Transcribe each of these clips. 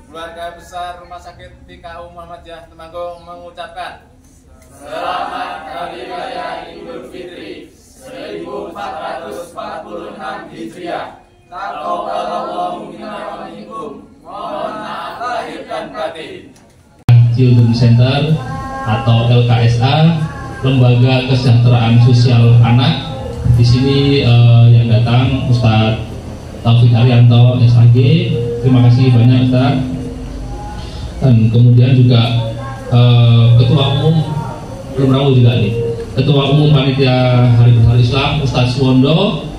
keluarga besar Rumah Sakit PKU Muhammadiyah Temanggung mengucapkan Selamat Hari Raya Idul Fitri 1446 Hijriah. Taqabbalallahu minna wa minkum. Mohon maaf lahir dan batin. Children Center atau LKSA, Lembaga Kesejahteraan Sosial Anak. Di sini yang datang Ustadz Taufik Haryanto SAG. Terima kasih banyak Ustadz. Dan kemudian juga Ketua Umum belum tahu juga nih. Ketua Umum Panitia Hari Besar Islam Ustadz Suwondo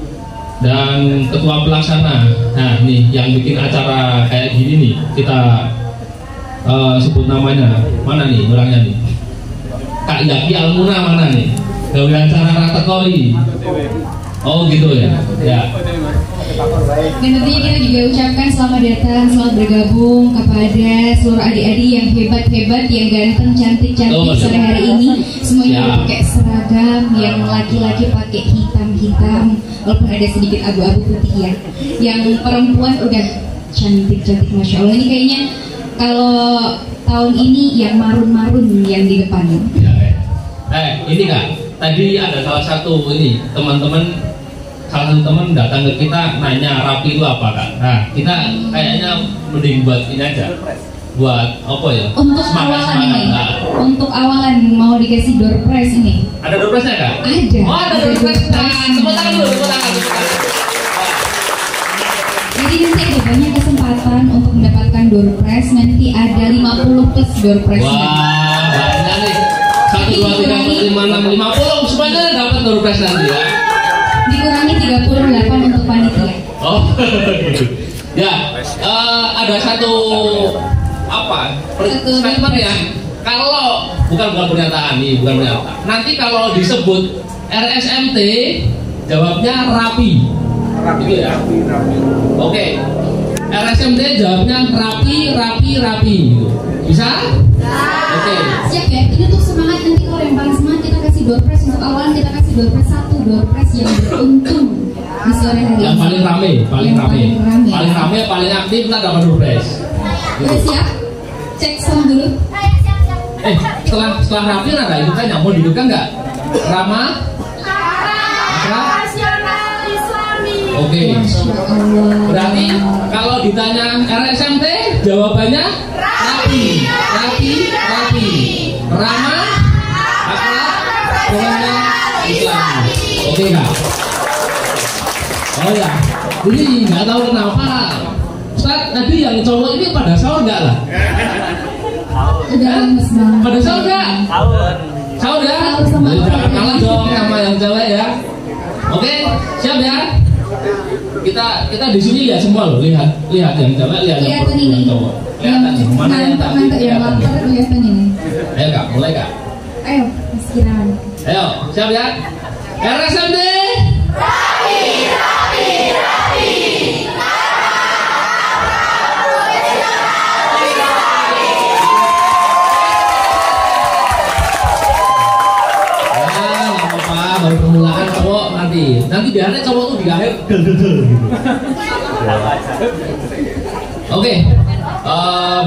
dan Ketua Pelaksana. Nah, nih yang bikin acara kayak gini nih, kita sebut namanya. Mana nih orangnya nih? Kak Yaki Almuna mana nih? Gawe acara Rata Koi. Oh gitu ya. Ya. Dan tentunya kita juga ucapkan selamat datang, selamat bergabung kepada seluruh adik-adik yang hebat-hebat, yang ganteng, cantik-cantik sore hari ini. Semuanya pakai seragam, yang laki-laki pakai hitam-hitam, walaupun ada sedikit abu-abu putih ya. Yang perempuan udah cantik-cantik, masya Allah. Ini kayaknya kalau tahun ini yang marun-marun yang di depan. Ini Kak, tadi ada salah satu ini teman-teman datang ke kita nanya rapi itu apa Kak. Nah kita kayaknya mending buat ini aja, buat apa ya? Untuk awalan ini, untuk awalan mau dikasih door prize ini. Ada door prize-nya Kak? Ada. Oh ada door prize. Tepuk tangan dulu, tepuk tangan. Jadi nanti ada banyak kesempatan untuk mendapatkan door prize. Nanti ada 50 plus door prize. Wah banyak nih. 1, 2, 3, 4, 5, 6, 50 semuanya dapat door prize nanti ya. Dikurangi 38 untuk panitia. Oh, ya. Ada satu statement ya. Kalau bukan pernyataan nih, bukan pernyataan. Nanti kalau disebut RSMT, jawabnya rapi. Rapi ya. Oke. RSMT jawabnya rapi. Bisa? Oke. Siap ya. Ini untuk semangat, nanti kalau yang paling semangat kita kasih door prize untuk awalan, kita kasih door prize 1 door prize yang beruntung di sore hari. Yang paling rame, paling aktif kita dapat door prize. Udah siap? Cek sound dulu. Setelah rapi ada itu kan yang mau dihidupkan nggak? Rama? Nasional Islami. Oke. Berarti kalau ditanya RSMT jawabannya rapi. Rama, akhlak, Islam. Oke Kak. Oh ya, ini nggak tahu kenapa Ustaz tadi yang cowok ini pada sahur nggak lah? Udah lemes banget. Pada sahur nggak? Sahur ya? Jangan kalah dong sama yang cewek ya. Oke, siap ya? Kita di sini lihat semua loh, lihat yang cewek, lihat yang cowok. Kelihatan nih, mana yang tak kelihatan? Kelihatan ini. Ayo Kak, mulai Kak. Ayo, Mas Kirawan. Ayo, siap ya? RSMD. Rapi. Baru permulaan cowok nanti biasanya cowok tuh di akhir gitu. Oke,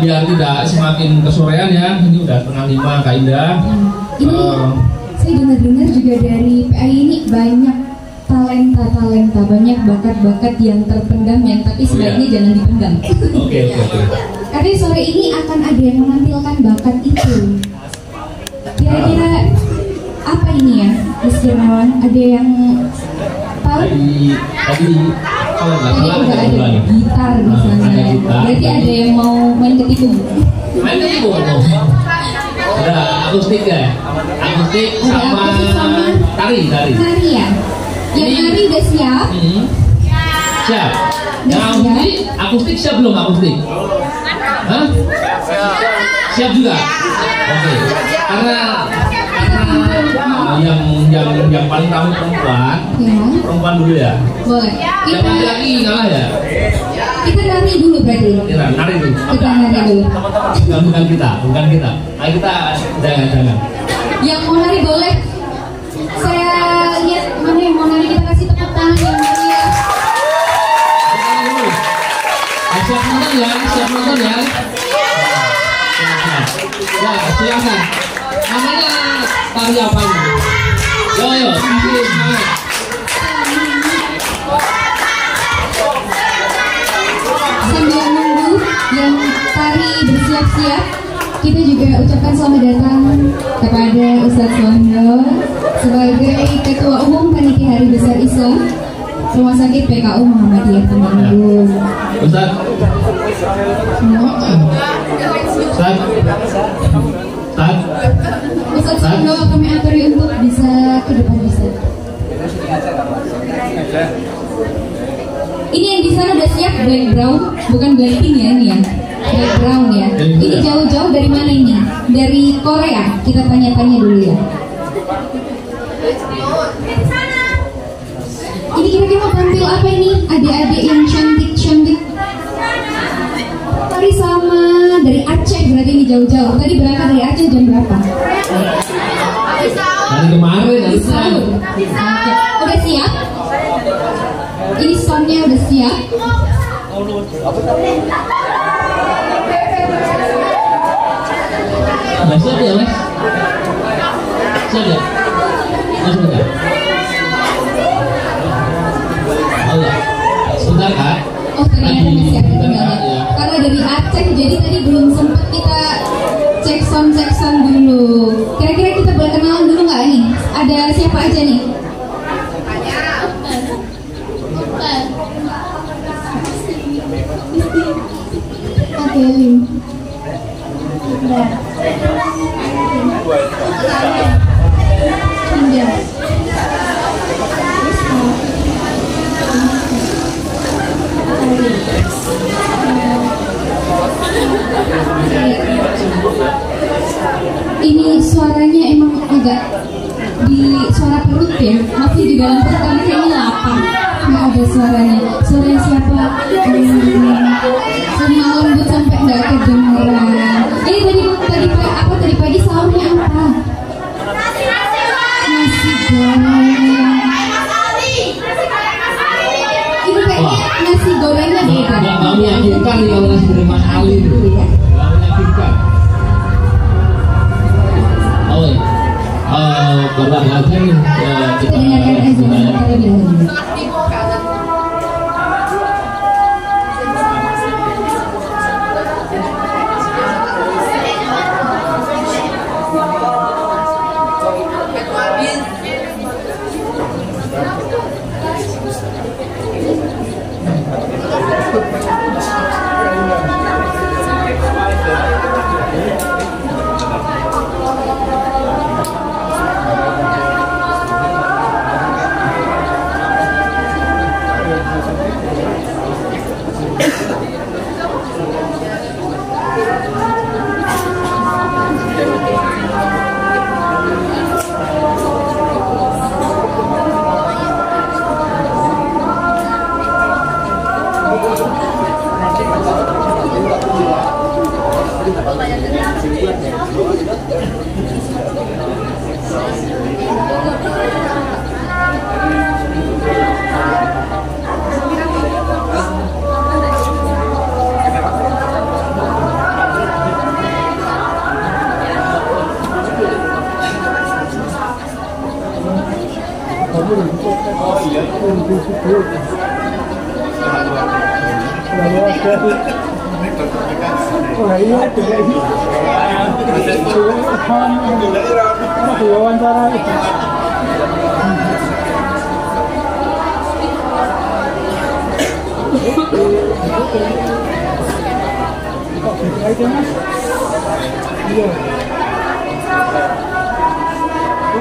biar tidak semakin kesorean ya, ini udah setengah 5 Kak Indah. Ini saya dengar juga dari PAI ini banyak talenta, banyak bakat-bakat yang terpendam yang tapi sebaiknya jangan dipendam. Oke. Karena sore ini akan ada yang menampilkan bakat itu. Kira-kira apa ini ya, Mas Firmawan? Ada yang tahu? Tadi kalau nggak salah ada gitar di sana. Berarti ada yang mau main ketikung? Main ketikung? Ada akustik ya? Akustik sama tari. Tari ya? Yang tari udah siap? Siap. Yang akustik siap belum akustik? Hah? Siap juga? Oke. Karena yang paling ramai perempuan dulu ya. Boleh. Yang laki-laki ngalah ya. Kita nari dulu berarti. Kita nari dulu. Bukan kita. Ayo kita jangan. Yang mau nari boleh. Saya lihat mana yang mau nari, kita kasih tepuk tangan yang meriah. Siap nonton ya, siap nonton ya. Ya, silakan. Namanya tari apa ini? Yo, semangat. Sambil menunggu yang tari bersiap-siap, kita juga ucapkan selamat datang kepada Ustadz Sondo sebagai Ketua Umum Panitia Hari Besar Islam Rumah Sakit PKU Muhammadiyah Temanggung. Ustadz. Ustadz Sondo kami aturi untuk bisa ke depan Ustadz. Ini yang di sana udah siap background, bukan Blackpink ya ini ya. Background ya. Ini jauh-jauh dari mana ini? Dari Korea. Kita tanya-tanya dulu ya. Ini kira-kira mau tampil apa ini? Adik-adik yang cantik-cantik. Tari sama dari Aceh, berarti ini jauh-jauh. Tadi berangkat dari Aceh jam berapa? Dari kemarin, dari sahur. Udah siap? Ini soundnya udah siap. Mas siap ya, Mas? Siap ya? Mas sebentar. Oh ya, sebentar Kak. Oh ternyata masih ada kendala. Karena dari Aceh, jadi tadi belum sempat kita cek sound dulu. Kira-kira kita boleh kenalan dulu nggak nih? Ada siapa aja nih? Oke. Ini suaranya emang agak di suara perut ya, masih di dalam perut karena kayaknya lapar. Nggak ada suaranya. Suara siapa? Semua lembut sampai nggak kedengeran. Tadi pagi sahurnya apa? Nasi goreng. Ini kayaknya nasi gorengnya beda. Nggak meyakinkan nih kalau nasi goreng Mas Ali itu. Nggak meyakinkan. Baru aja nih. Kita dengarkan aja terlebih dahulu.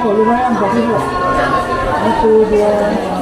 Oh lumayan bagus loh. 1, 2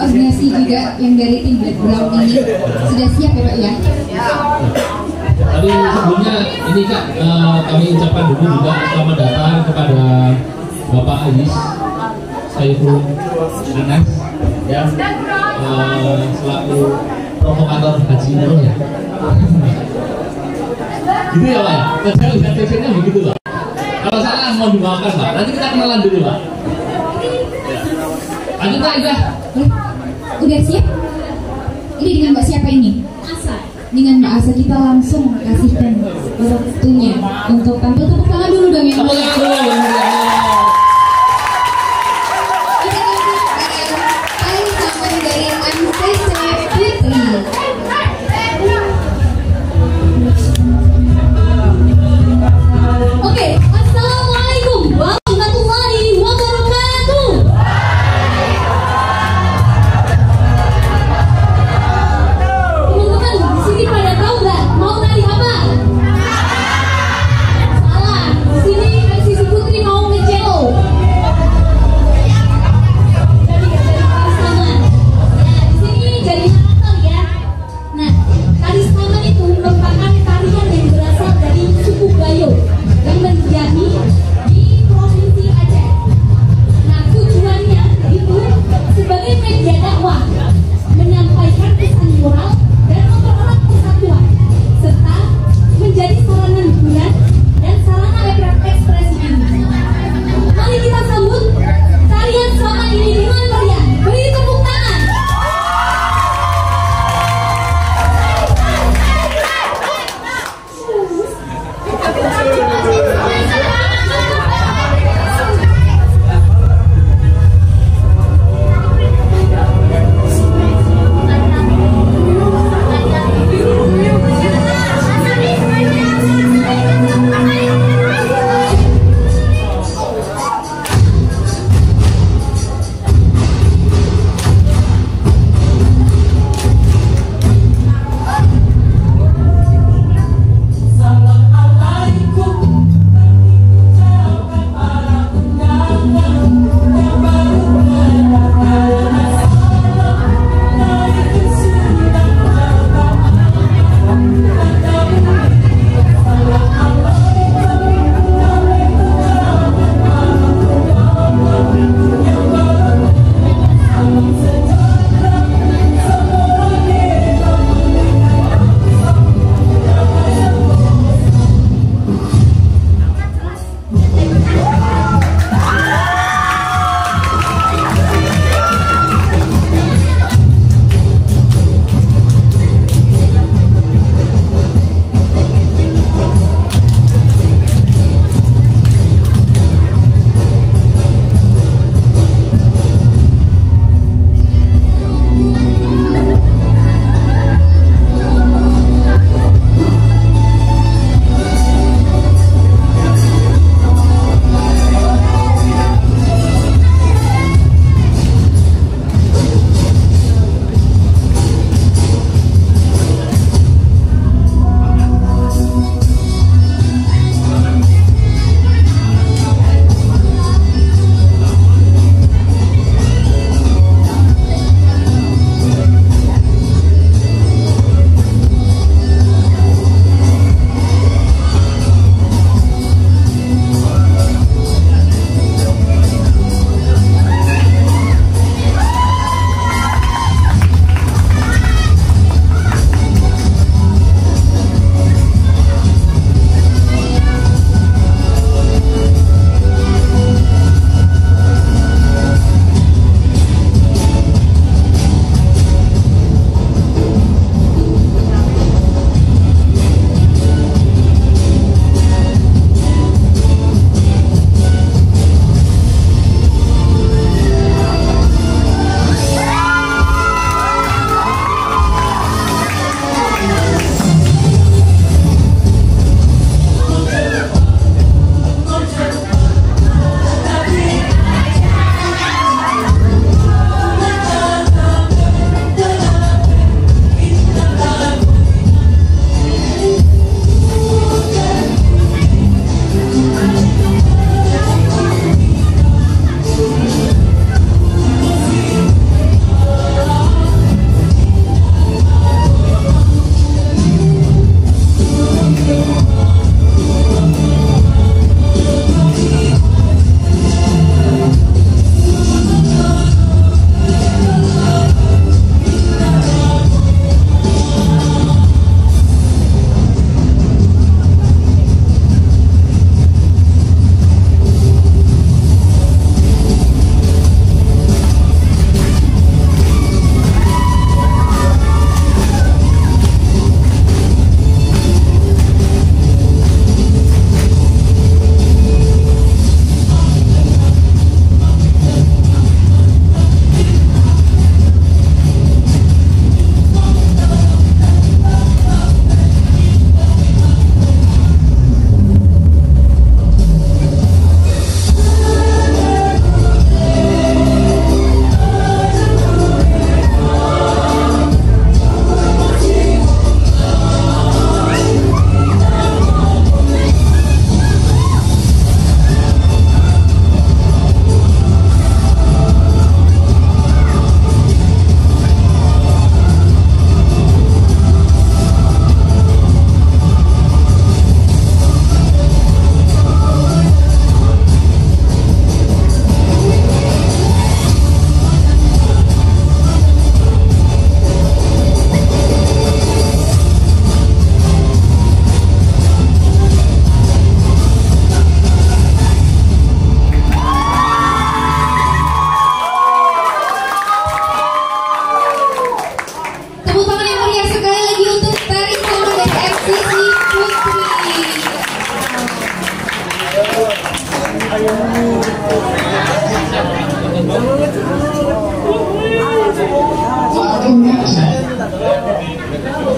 koordinasi juga yang dari tim background ini sudah siap ya Pak ya? Tapi sebelumnya ini Kak, kami ucapkan dulu juga selamat datang kepada Bapak Ais Saiful Anas ya, selaku provokator Haji Umroh ya. Gitu ya Pak ya? Saya lihat sesinya begitu Pak. Kalau salah mau dimaafkan Pak. Nanti kita kenalan dulu Pak. Lanjut Pak, Udah siap? Ini dengan Mbak siapa ini? Asa. Dengan Mbak Asa kita langsung kasihkan waktunya untuk tampil. Tepuk tangan dulu dong yang tepuk tangan dulu. Dari MCC Putri. Oke, assalamualaikum warahmatullahi wabarakatuh. Teman-teman, di sini pada tahu nggak mau nari apa? Salah, di sini MCC Putri mau ngejelo. Jadi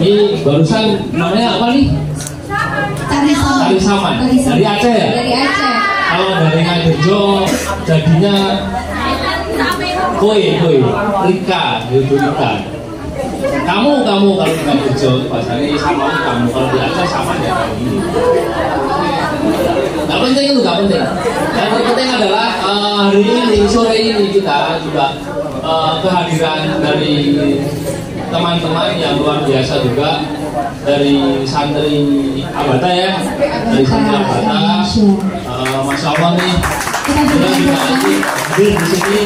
Ini barusan namanya apa nih? Tari Saman. Dari Aceh ya? Dari Aceh. Kalau dari Ngadejo jadinya koi, Rika, Yudu Rika. Kamu kalau di Ngadejo bahasanya sama kamu, kalau di Aceh sama ya kamu ini. Gak penting itu, gak penting. Yang penting adalah hari ini, sore ini kita juga kehadiran dari teman-teman yang luar biasa juga dari santri Abata ya, dari santri Abata. Masya Allah nih, kita juga hadir di sini.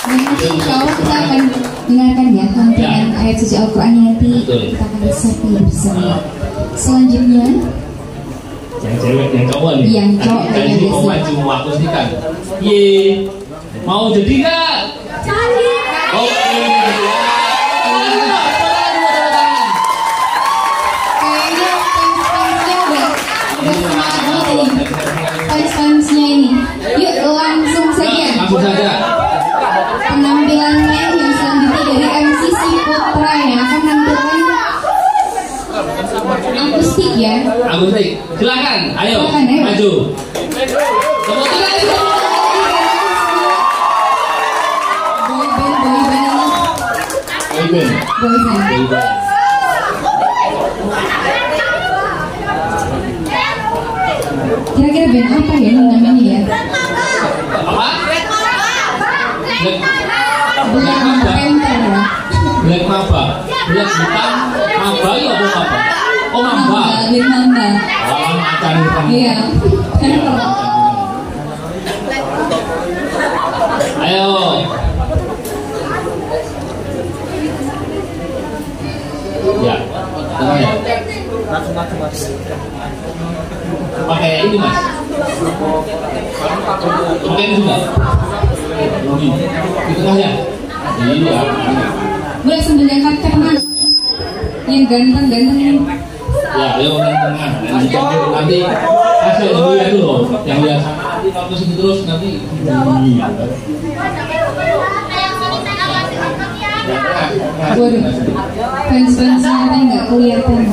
Nanti insya Allah kita akan dengarkan ya lantunan ayat suci Al-Quran nanti kita akan resapi bersama. Selanjutnya yang cewek, yang cowok nih. Yang cowok Tadi mau maju mau akustikan. Ye, mau jadi nggak? Jadi. Oke. kayaknya fans-fansnya udah semangat banget ini. Fans-fansnya ini. Yuk langsung saja. Langsung saja. Penampilannya yang selanjutnya dari MC Si Putra yang akan menampilkan akustik ya. Akustik, silakan. Ayo, Silakan, ayo. maju. Tepuk tangan. Boyband ini. Boyband. Kira-kira band apa ya namanya ya? Apa? Black Panther ya? Black Mamba. Black bukan Mamba ya apa Mamba? Oh Mamba. Black Mamba. Oh macan bukan. Iya. Ayo. Ya, tengah ya. Pakai ini mas. Pakai ini juga. Di tengah ya. Iya. Boleh sambil angkat tangan. Yang ganteng-ganteng ini. Ya, ayo yang tengah. Nanti hasil yang lihat dulu. Yang lihat sana nanti kalau ke sini terus nanti. Waduh, fans-fansnya ada nggak kelihatan?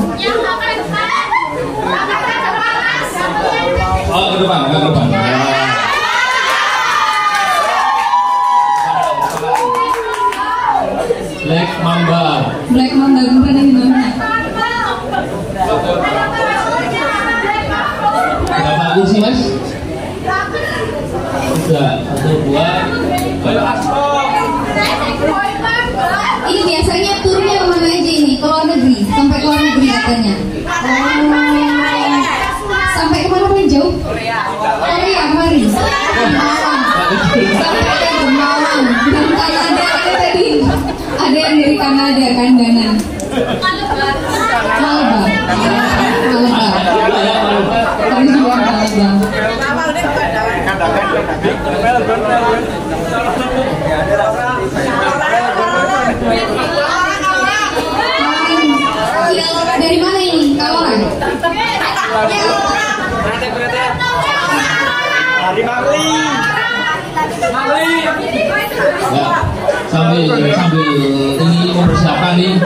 Oh, ke depan, ke depan. Black Mamba. Black Mamba kemarin yang mana? Berapa kursi mas? Tiga, satu, dua. Ini biasanya turnya kemana aja ini? Ke luar negeri, sampai ke luar negeri katanya. Oh, sampai kemana paling jauh? Korea kemarin. Sampai ke Malang. Dan Kanada ada tadi. Ada yang dari Kanada kan Danan. Malba. Tadi juga Malba. Dari mana ini? Kawan? Dari Mangli. Ya, sambil ini mempersiapkan nih.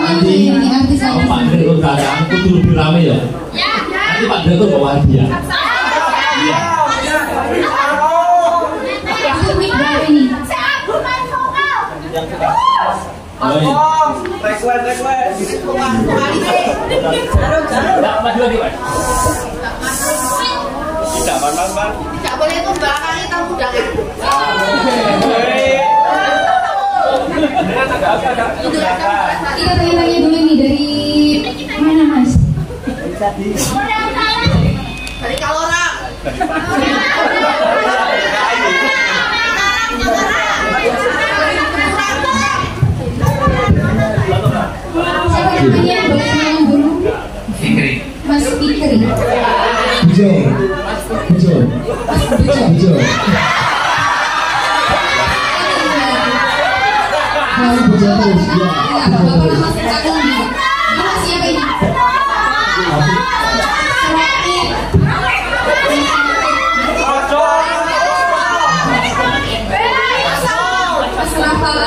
Nanti Pak Direktur datang itu lebih ramai ya. Nanti Pak Direktur bawa hadiah. Iya. Maju lagi Pak. Tidak boleh itu belakangnya tamu undangan. Kita tanya-tanya dulu nih dari mana mas? Dari Kalora. Siapa namanya? Boleh kenalan dulu? Mas Fikri. Bejo. Bapak nama Kak Lagi. Ini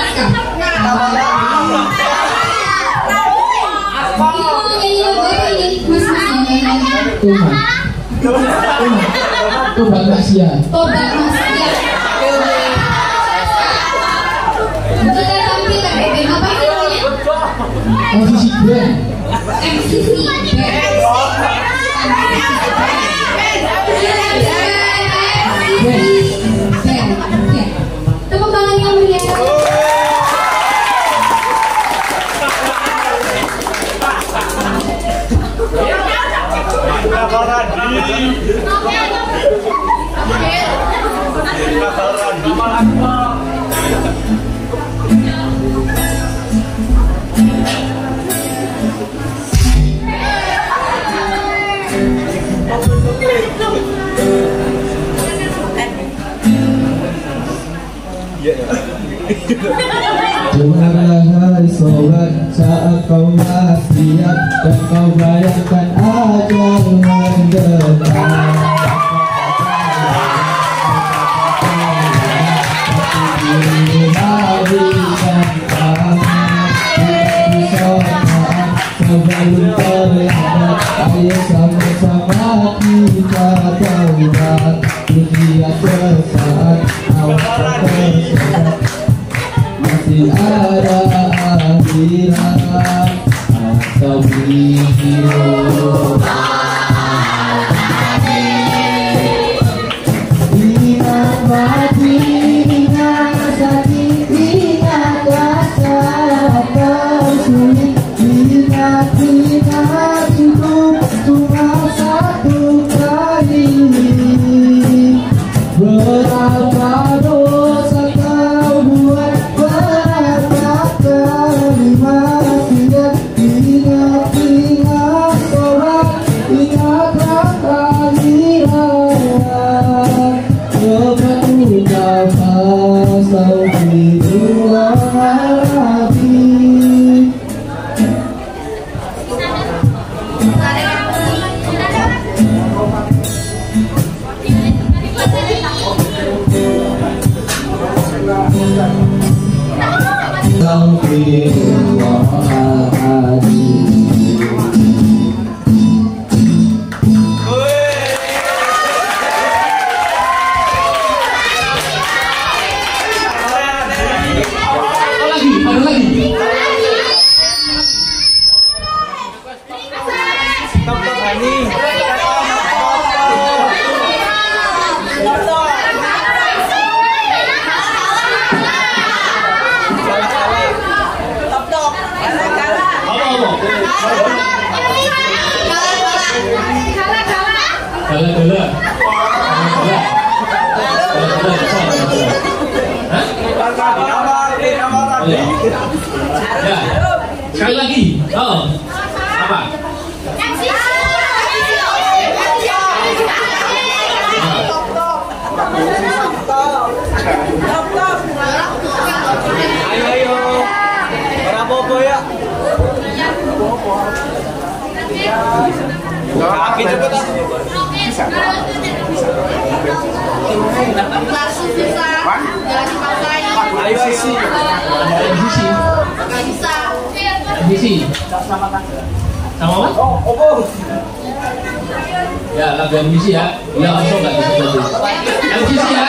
mau nyanyi lagu apa ini? Mas Tobat maksiat. Tobat maksiat. Kita tampilkan band apa ini namanya? MCC Band. MCC Band. Tepuk tangan yang meriah. Dengarlah hai sobat, saat kau maksiat dan kau bayangkan ajal mendekat. Sebelum terlambat, ayo sama-sama kita taubat. Dunia sesaat, awas tersesat. Masih ada akhirat atau hidup. Ingat mati, ingat sakit, ingat rasa tersulit. Ingat cukup cuma satu kali. Berapa dosa kau buat, berapa kalimat tidak. Ingat sholat, ingatlah akhirat. Seperti nafas Astagfirullahaladzim. Ya, sekali lagi. Oh, apa? Ayo, berapa ya? Kaki cepet ah. Langsung bisa, jangan dipaksain. Ayo isi. Nggak bisa. Misi. Sama apa? Ya, lagu misi ya. Ya, langsung nggak bisa jadi. MCC ya.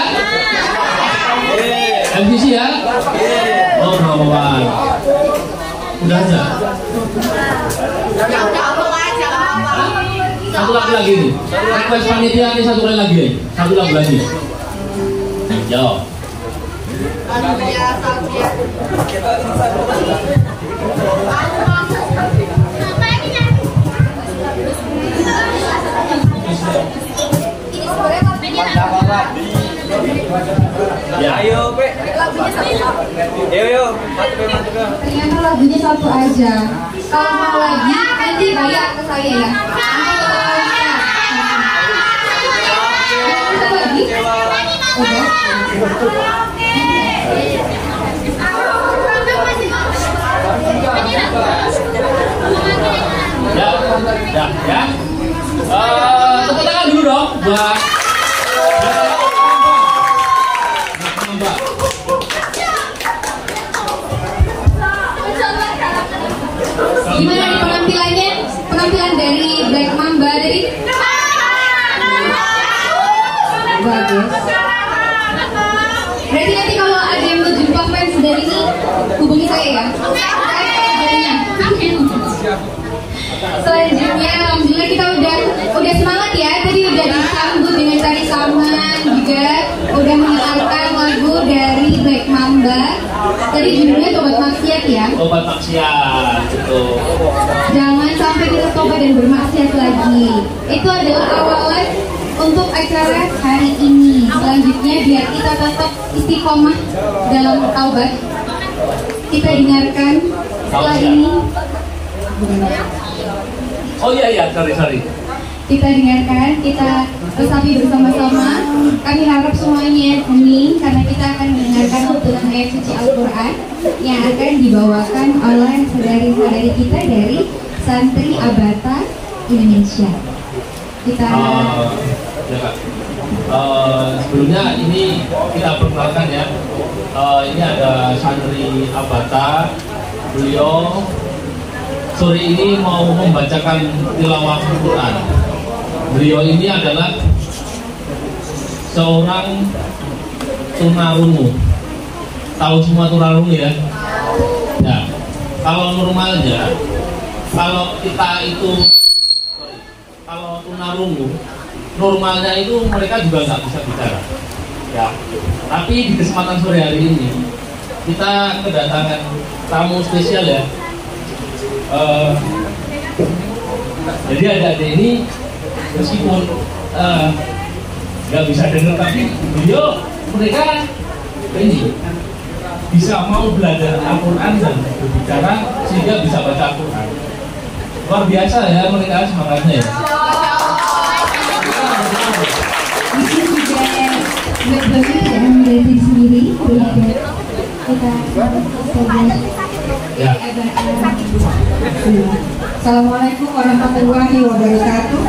MCC ya. Oh, Rawan. Udah aja. Satu lagu lagi nih. Request panitia nih satu kali lagi. Satu lagu lagi. Yo. Ya, ayo, Pe. Yo, mantep. Ternyata lagunya satu aja. Kalau mau lagi nanti bayar ke saya ya. Kita lagi? Udah. Ya. Tepuk tangan dulu dong buat Mbak. hubungi saya ya. Selanjutnya, alhamdulillah kita udah semangat ya. Tadi udah disambut dengan tari saman, juga udah mendengarkan lagu dari Black Mamba. Tadi judulnya Tobat Maksiat ya. Tobat maksiat, betul. Jangan sampai kita tobat dan bermaksiat lagi. Itu adalah awalan untuk acara hari ini. Selanjutnya biar kita tetap istiqomah dalam taubat, kita dengarkan setelah ini. Oh iya, sorry. Kita dengarkan, kita resapi bersama-sama. Kami harap semuanya hening karena kita akan mendengarkan lantunan ayat suci Al-Quran yang akan dibawakan oleh saudari-saudari kita dari Santri Abata Indonesia. Kita sebelumnya ini kita perkenalkan ya. Ini ada Santri Abata. Beliau sore ini mau membacakan tilawah Al-Quran. Beliau ini adalah seorang tunarungu. Tahu semua tunarungu ya? Ya. Kalau normalnya, kalau kita itu, kalau tunarungu, normalnya itu mereka juga nggak bisa bicara. Ya. Tapi di kesempatan sore hari ini kita kedatangan tamu spesial ya. Jadi adik-adik ini meskipun nggak bisa dengar, tapi mereka ini bisa mau belajar Al-Quran dan berbicara sehingga bisa baca Al-Quran. Luar biasa ya mereka semangatnya ya. Mungkin juga bagus ya menjadi sendiri kita Ya. Assalamualaikum warahmatullahi wabarakatuh.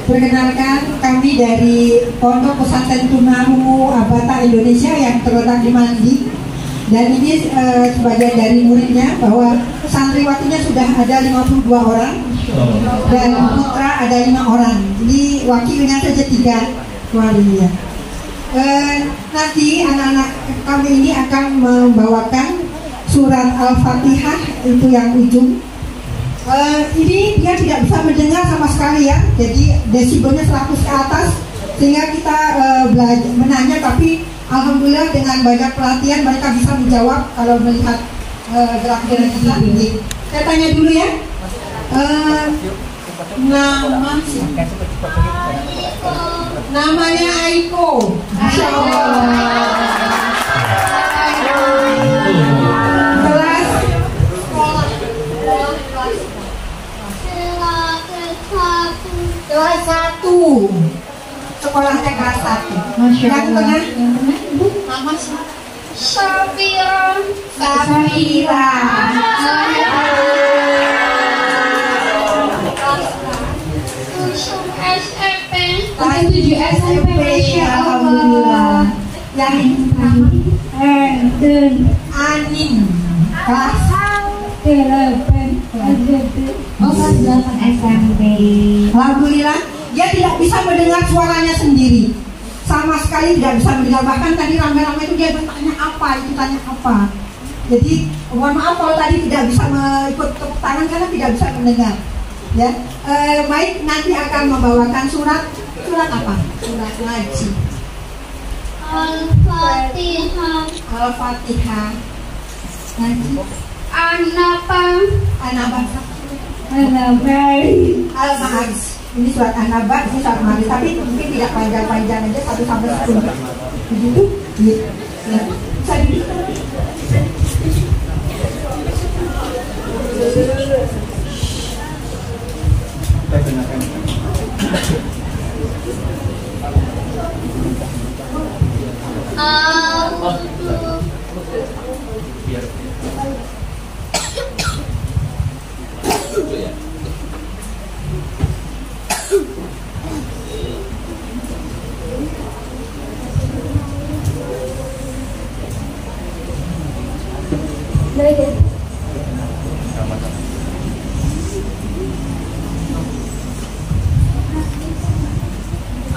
Perkenalkan, kami dari Pondok Pesantren Tunarungu Abata Indonesia yang terletak di Mandi. Dan ini sebagian dari muridnya, bahwa santriwatinya sudah ada 52 orang dan putra ada 5 orang. Jadi wakilnya saja 3 wali ya. Nanti anak-anak kami ini akan membawakan surat Al-Fatihah, itu yang ujung. Ini dia tidak bisa mendengar sama sekali ya, jadi desibelnya 100 ke atas, sehingga kita belajar menanya, tapi alhamdulillah dengan banyak pelatihan mereka bisa menjawab kalau melihat gerak-gerak kita. Saya tanya dulu ya, namanya Aiko. Masya Allah. Kelas kelas 1. Sekolahnya kelas 1. Masya Yang Allah. tengah Mama Safira. Safira. SMP. Kelas 7 SMP. Masya Allah. Alhamdulillah. Yang Enten. Anin kelas 8. Oh, kelas 8 SMP. Alhamdulillah, dia tidak bisa mendengar suaranya sendiri. Sama sekali tidak bisa mendengar. Bahkan tadi rame-rame itu dia bertanya apa, itu tanya apa. Jadi mohon maaf kalau tadi tidak bisa ikut tepuk tangan karena tidak bisa mendengar. Ya, baik, nanti akan membawakan surat apa? Surat ngaji. Al-Fatihah. Al-Fatihah. Ngaji. An-Naba. Al-Ma'arij. Ini surat An-Naba, ini surat Ma'arij, tapi mungkin tidak panjang-panjang aja, 1 sampai 10. Begitu? Gitu. Ya. Bisa duduk.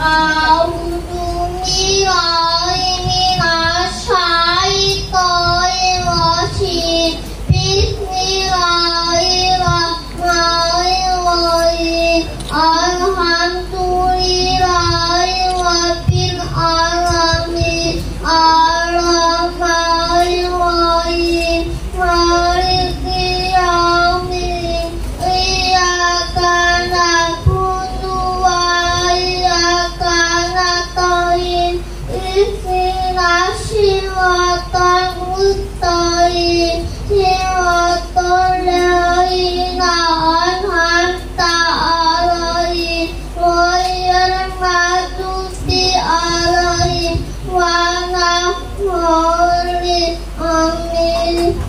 A'udzu billahi siratal mustaqim siratal ladzina an'amta 'alaihim ghairil maghdubi 'alaihim waladdallin. Amin.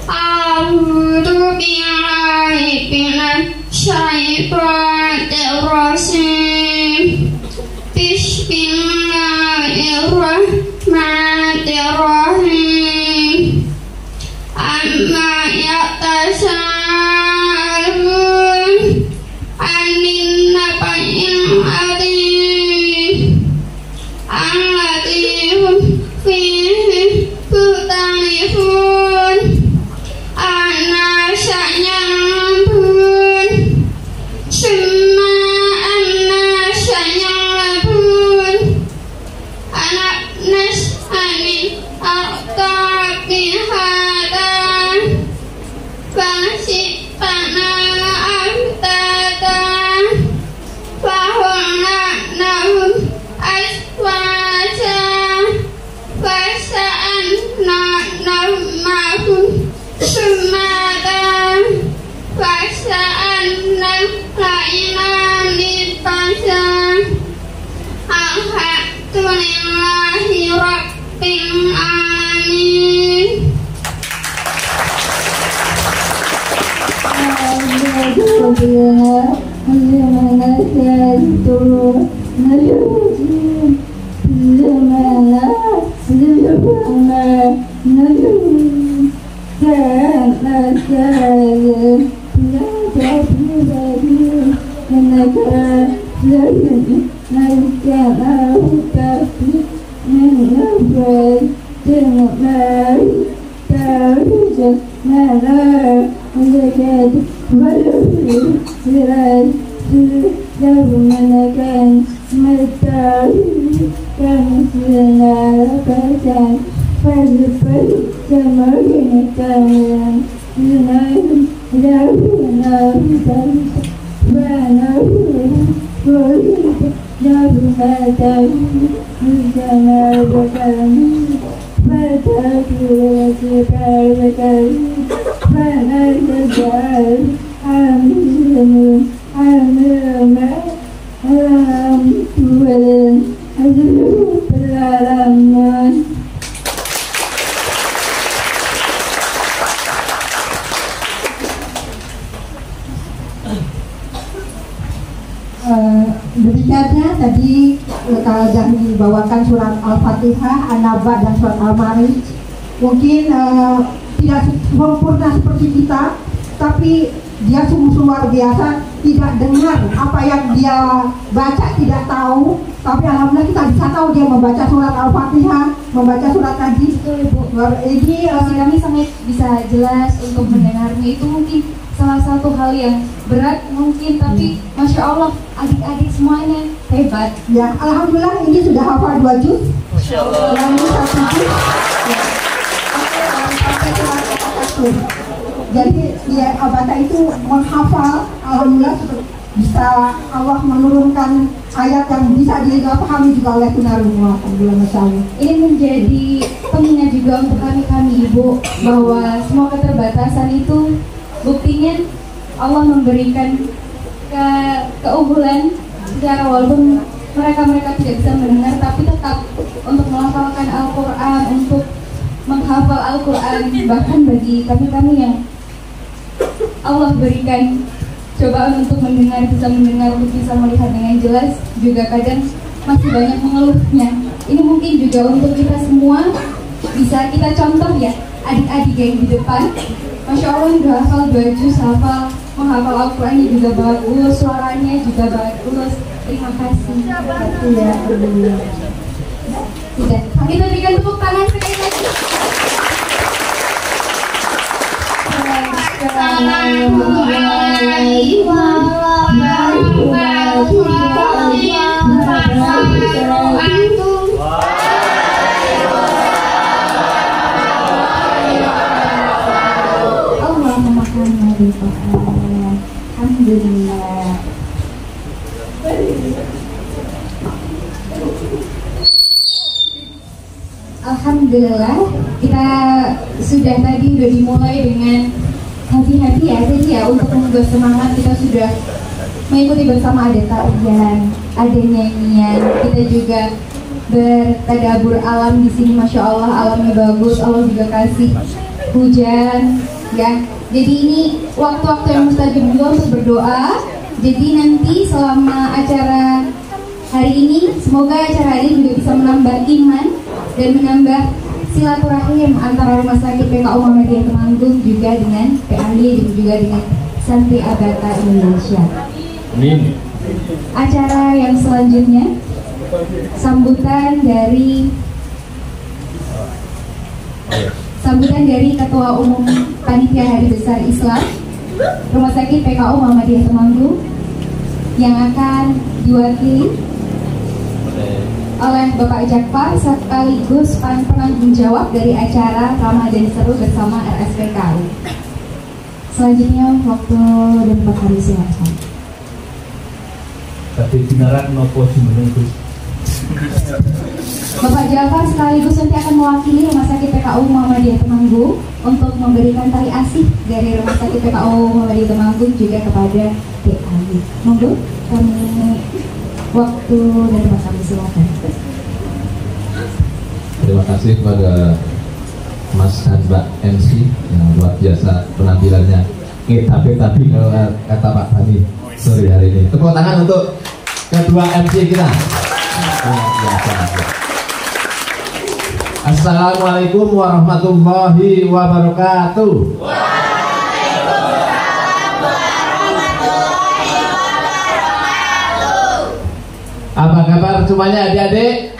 A'udzu billahi minasyaitonir rajim. Bismillahirrahmanirrahim. Amma yatasaalun 'anil naba'il 'adzim alladzi hum fihi mukhtalifun. Ana sayabun summa ana sayabun anak nasani artabi hadan fasi panala amtadan fahuna nahum aswaja fasaan nahum Sumadan fasaan lainani pasang alhamdulillahi rabbil alamin. Berikutnya tadi yang dibawakan surat Al-Fatihah, An-Naba dan surat Al-Ma'arij. Mungkin tidak sempurna seperti kita, tapi dia sungguh luar biasa. Tidak dengar apa yang dia baca, tidak tahu, tapi alhamdulillah kita bisa tahu dia membaca surat Al-Fatihah, membaca surat Najm. Ini kami sangat bisa jelas untuk mendengarnya. Itu mungkin salah satu hal yang berat mungkin, tapi Masya Allah adik-adik semuanya hebat. Ya, alhamdulillah ini sudah hafal 2 juz. Masya Allah. Yang ini 1 juz. Jadi ya Abata itu menghafal, alhamdulillah bisa Allah menurunkan ayat yang bisa dipahami juga oleh tunarungu. Alhamdulillah, Masya Allah. Ini menjadi pengingat juga untuk kami Ibu bahwa semua keterbatasan itu buktinya Allah memberikan keunggulan secara walaupun mereka tidak bisa mendengar, tapi tetap untuk melafalkan Al-Quran, untuk menghafal Al-Quran. Bahkan bagi kami yang Allah berikan cobaan untuk mendengar, bisa mendengar, untuk bisa melihat dengan jelas, juga kadang masih banyak mengeluhnya. Ini mungkin juga untuk kita semua bisa kita contoh ya, adik-adik yang di depan. Masya Allah udah hafal 2 juz, menghafal Al-Qurannya juga bagus, suaranya juga bagus. Terima kasih. Ya, alhamdulillah. Sudah, kita berikan tepuk tangan sekali lagi. Assalamualaikum warahmatullahi wabarakatuh. Allahumma hamdulillah. Alhamdulillah. Alhamdulillah kita sudah dimulai dengan happy ya tadi ya, untuk membuat semangat kita sudah mengikuti bersama, ada tarian, ada nyanyian, kita juga bertadabur alam di sini. Masya Allah, alamnya bagus, Allah juga kasih hujan ya. Jadi ini waktu-waktu yang mustajab juga untuk berdoa. Jadi nanti selama acara hari ini, semoga acara hari ini juga bisa menambah iman dan menambah silaturahim antara Rumah Sakit PKU Muhammadiyah Temanggung juga dengan PAI dan juga dengan Santri Abata Indonesia. Amin. Acara yang selanjutnya sambutan dari Ketua Umum Panitia Hari Besar Islam Rumah Sakit PKU Muhammadiyah Temanggung yang akan diwakili oleh Bapak Jakfar sekaligus penanggung jawab dari acara Ramadan Seru bersama RSPKU. Selanjutnya waktu dan Pak Hari silakan. Tapi beneran nopo sebenarnya. Bapak Jakfar sekaligus nanti akan mewakili Rumah Sakit PKU Muhammadiyah Temanggung untuk memberikan tali asih dari Rumah Sakit PKU Muhammadiyah Temanggung juga kepada PAI. Monggo kami waktu dan tempat kami silakan. Terima kasih kepada Mas dan Mbak MC yang luar biasa penampilannya. Tapi kalau kata Pak Bani sore hari ini. Tepuk tangan untuk kedua MC kita. Assalamualaikum warahmatullahi wabarakatuh. Apa kabar semuanya adik-adik?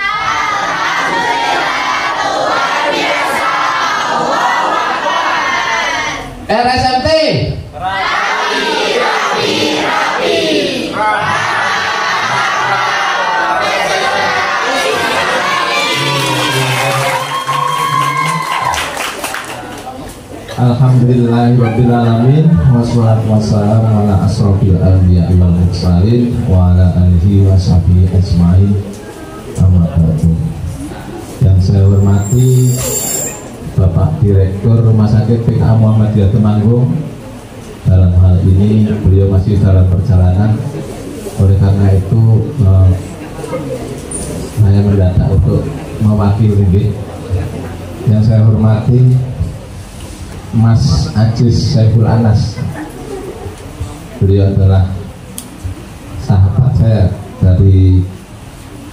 RSMT Alhamdulillahirabbil alamin wassalatu wassalamu ala asrofil anbiya'i wal mursalin wa ala alihi washabihi ajmain. Amma ba'du. Yang saya hormati Bapak Direktur Rumah Sakit PKU Muhammadiyah Temanggung. Dalam hal ini beliau masih dalam perjalanan, oleh karena itu saya mendatang untuk mewakili. Yang saya hormati Mas Ajis Saiful Anas. Beliau adalah sahabat saya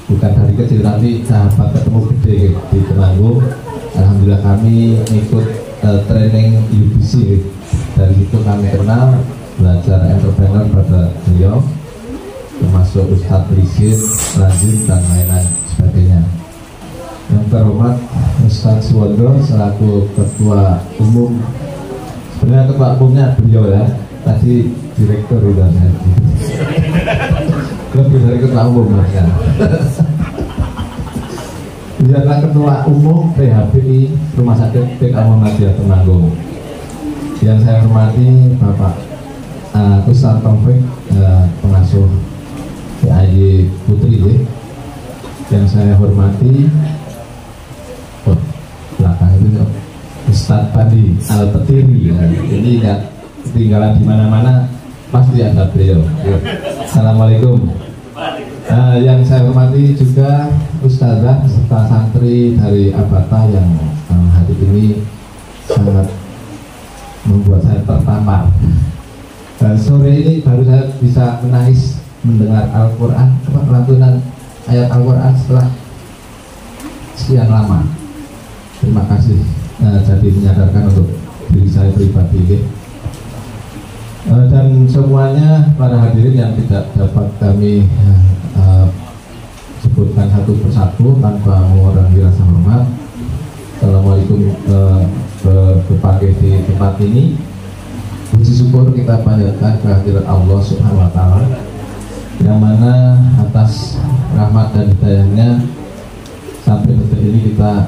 bukan dari kecil tapi sahabat ketemu gede di Temanggung. Alhamdulillah kami ikut training UBC. Dari situ kami kenal, belajar entrepreneur pada beliau, termasuk Ustadz Rizin, Lanjut dan lain-lain sebagainya. Yang terhormat Ustadz Suwondo selaku Ketua Umum. Sebenarnya Ketua Umumnya beliau ya, tadi Direktur udah saya. Lebih dari Ketua Umum ya. Dia adalah Ketua Umum PHBI Rumah Sakit PKU Muhammadiyah Temanggung. Yang saya hormati Bapak Ustadz Taufik, pengasuh PAI Putri ya. Yang saya hormati belakang itu Ustadz Badi Al-Petiri ya. Jadi nggak ketinggalan di mana-mana, pasti ada beliau. Assalamualaikum. Yang saya hormati juga Ustazah serta santri dari Abata yang hari ini sangat membuat saya tertampar. Sore ini baru saya bisa menangis mendengar Al-Quran, lantunan ayat Al-Quran setelah sekian lama. Terima kasih, jadi menyadarkan untuk diri saya pribadi. Dan semuanya para hadirin yang tidak dapat kami sebutkan satu persatu tanpa mengurangi rasa hormat. Assalamualaikum berbagai di tempat ini. Puji syukur kita panjatkan kehadirat Allah Subhanahu wa Ta'ala, yang mana atas rahmat dan hidayahnya sampai detik ini kita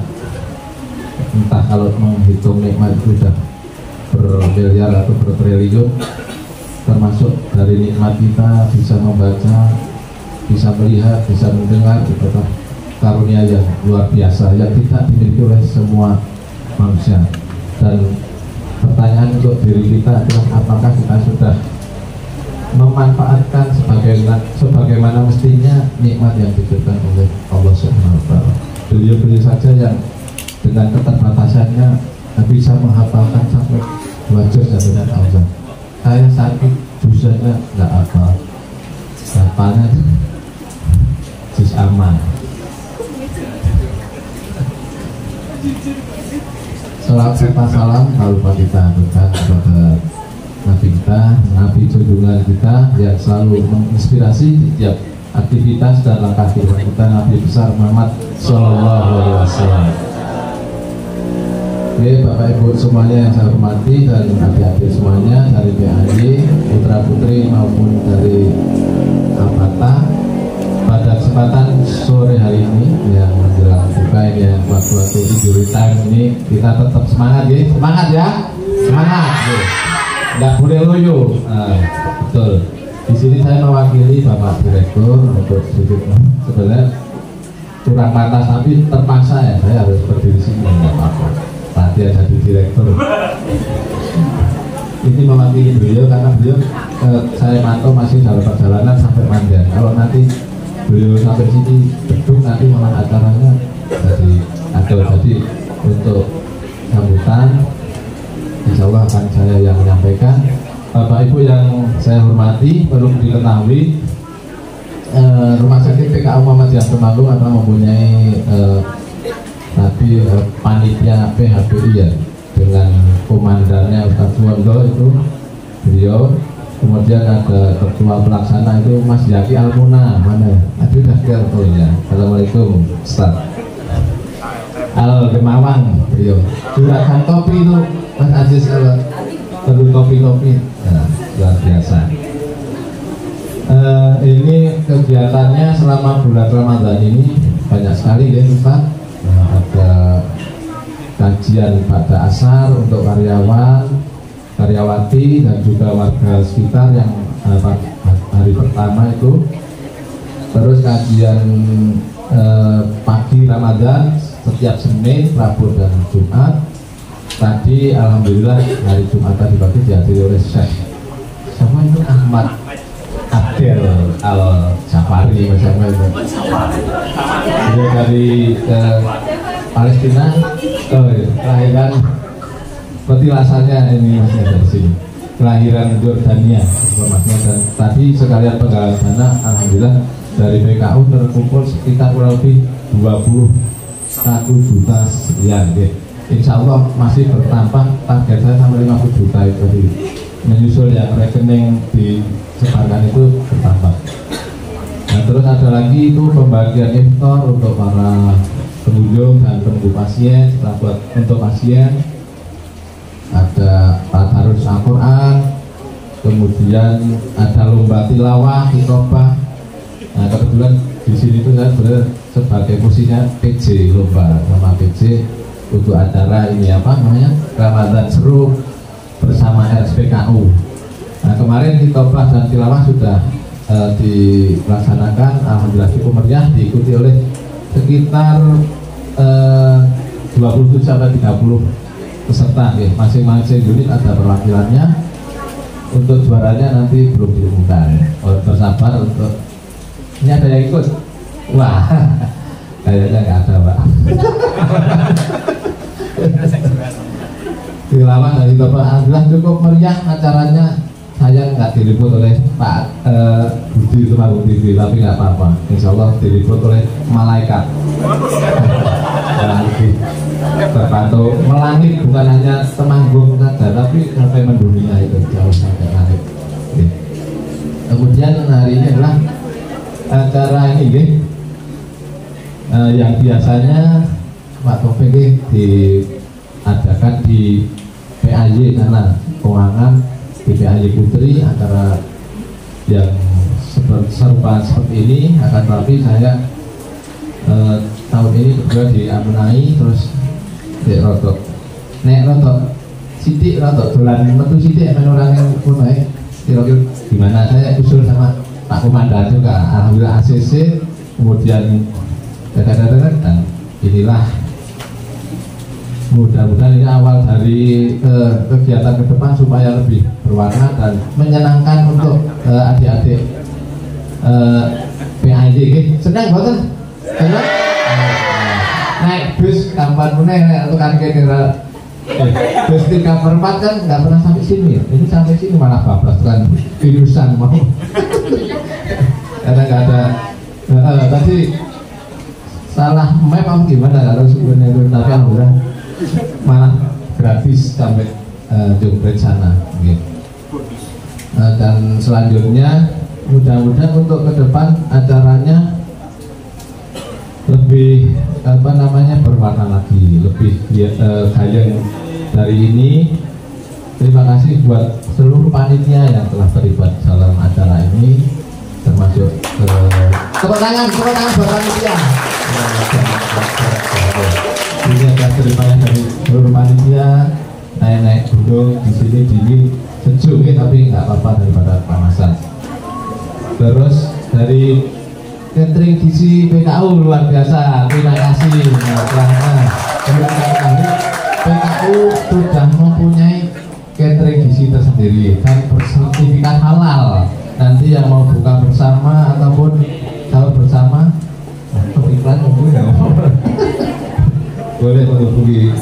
entah kalau menghitung nikmat itu sudah bermiliar atau bertriliun, termasuk dari nikmat kita bisa membaca, bisa melihat, bisa mendengar, karunia yang luar biasa yang tidak dimiliki oleh semua manusia. Dan pertanyaan untuk diri kita adalah apakah kita sudah memanfaatkan sebagaimana mestinya nikmat yang diberikan oleh Allah Subhanahu wa taala. Beliau saja yang dengan keterbatasannya bisa menghafalkan sampai 2 juz dari Allah. Saya sakit dosanya nggak apa, hafalnya juz aman. Salam serta salam kalau lupa kita aturkan kepada Nabi kita, Nabi junjungan kita yang selalu menginspirasi di tiap aktivitas dan langkah kehidupan kita, Nabi besar Muhammad Sallallahu Alaihi Wasallam. Oke, Bapak Ibu semuanya yang saya hormati dan adik-adik semuanya dari PAJ, putra putri maupun dari Abata, pada kesempatan sore hari ini yang menjelang buka ini yang waktu-waktu injury time ini kita tetap semangat ya, semangat ya, semangat. Nggak boleh loyo. Betul. Di sini saya mewakili Bapak Direktur untuk sedikit sebenarnya kurang pantas tapi terpaksa ya saya harus berdiri di sini, nggak apa-apa. Tadi jadi direktur. Ini mewakili beliau karena beliau saya mantau masih dalam perjalanan sampai Panjang. Kalau nanti beliau sampai sini gedung nanti malah acaranya jadi atau jadi untuk sambutan. Insya Allah akan saya yang menyampaikan. Bapak Ibu yang saya hormati, perlu diketahui Rumah Sakit PKU Muhammadiyah Temanggung adalah mempunyai panitia PHBI ya, dengan komandannya Ustadz Suwondo itu beliau, kemudian ada ketua pelaksana itu Mas Yaki Almuna, mana? Aduh dah ya. Assalamualaikum Ustadz Al-Gemawang beliau. Juragan kopi itu Mas Aziz perlu kopi-kopi, nah, luar biasa. Ini kegiatannya selama bulan Ramadan ini banyak sekali ya Pak. Ada kajian pada asar untuk karyawan, karyawati dan juga warga sekitar yang hari pertama itu. Terus kajian pagi Ramadan setiap Senin, Rabu dan Jumat. Tadi alhamdulillah hari Jumat tadi pagi dihadiri oleh Syekh sama itu Ahmad Abdel Al-Jafari macam itu. Dia dari Palestina, kelahiran petilasannya ini masih dari sini. Kelahiran Jordania informasinya, dan tadi sekalian penggalangan dana alhamdulillah dari PKU terkumpul sekitar kurang lebih 21 juta sekian deh. Insya Allah masih bertambah, target saya sampai 50 juta itu menyusul yang rekening disebarkan itu bertambah. Nah terus ada lagi itu pembagian iftar untuk para pengunjung dan penunggu pasien, setelah buat untuk pasien ada tadarus Al-Quran, kemudian ada lomba tilawah, khotbah. Nah kebetulan di sini tuh saya sebagai posisinya PJ lomba sama PJ untuk acara ini apa namanya Ramadan Seru bersama RSPKU. Nah kemarin khotbah dan tilawah sudah dilaksanakan, alhamdulillah cukup meriah, diikuti oleh sekitar 27 sampai 30 peserta ya. Masing-masing unit ada perwakilannya. Untuk juaranya nanti belum diumumkan. Bersabar untuk ini ada yang ikut. Wah, kayaknya nggak ada Pak. Tilawah dari Bapak alhamdulillah cukup meriah acaranya. Saya nggak diliput oleh Pak Budi Temanggung TV, tapi nggak apa-apa. Insya Allah diliput oleh malaikat. Terpantau melangit, bukan hanya Temanggung saja, tapi sampai mendunia itu jauh sampai langit. Kemudian hari ini adalah acara ini, yang biasanya Pak Taufik diadakan di PAJ sana, keuangan di PAJ Putri, antara yang serupa seperti ini akan, tapi saya tahun ini juga diamunai terus nek rotok sidik rotok dolan metu sidik orang yang punai kira-kira gimana. Saya usul sama Pak Komandan juga, alhamdulillah ACC, kemudian dan inilah mudah-mudahan ini awal dari kegiatan ke depan supaya lebih berwarna dan menyenangkan untuk adik-adik PAJ. Senang banget, senang. Naik bus kapan meneh tukang kira bus 3/4 kan nggak pernah sampai sini. Ini sampai sini malah bablas kan virusan mau. Karena nggak ada tadi salah map apa gimana kalau sebenarnya itu, tapi alhamdulillah malah gratis sampai Jogja sana gitu. Dan selanjutnya mudah-mudahan untuk ke depan acaranya lebih berwarna lagi, lebih gayeng dari ini. Terima kasih buat seluruh panitia yang telah terlibat dalam acara ini, termasuk tepuk tangan buat panitia. Ini ada ceritanya dari seluruh panitia, naik gunung di sini dingin sejuk tapi nggak apa-apa daripada panasan. Terus dari catering gizi PKU luar biasa, terima kasih. PKU sudah mempunyai catering gizi tersendiri dan bersertifikat halal. Nanti yang mau buka bersama ataupun sahur bersama, iklan mungkin ya. Boleh menghubungi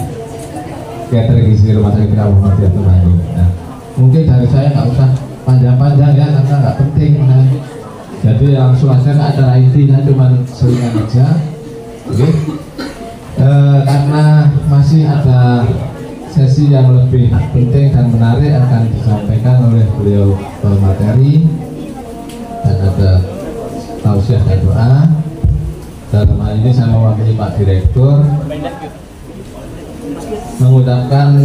catering gizi Rumah Sakit PKU Muhammadiyah Temanggung. Nah, mungkin dari saya nggak usah panjang-panjang ya, karena nggak penting. Jadi langsung aja ke acara intinya, cuman selingan aja. Oke. Karena masih ada sesi yang lebih penting dan menarik akan disampaikan oleh beliau materi, dan ada tausiah dan doa. Dalam hal ini saya mewakili Pak Direktur mengucapkan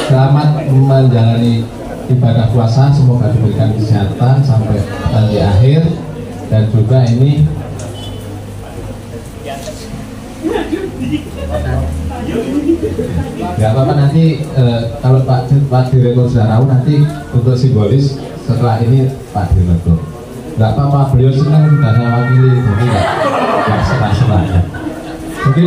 selamat menjalani ibadah puasa, semoga diberikan kesehatan sampai nanti akhir. Dan juga ini nggak apa-apa nanti kalau Pak Direktur sudah tahu, nanti untuk simbolis setelah ini Pak Direktur nggak apa-apa, beliau senang sudah saya wakili, jadi nggak serah-serah ya. Mungkin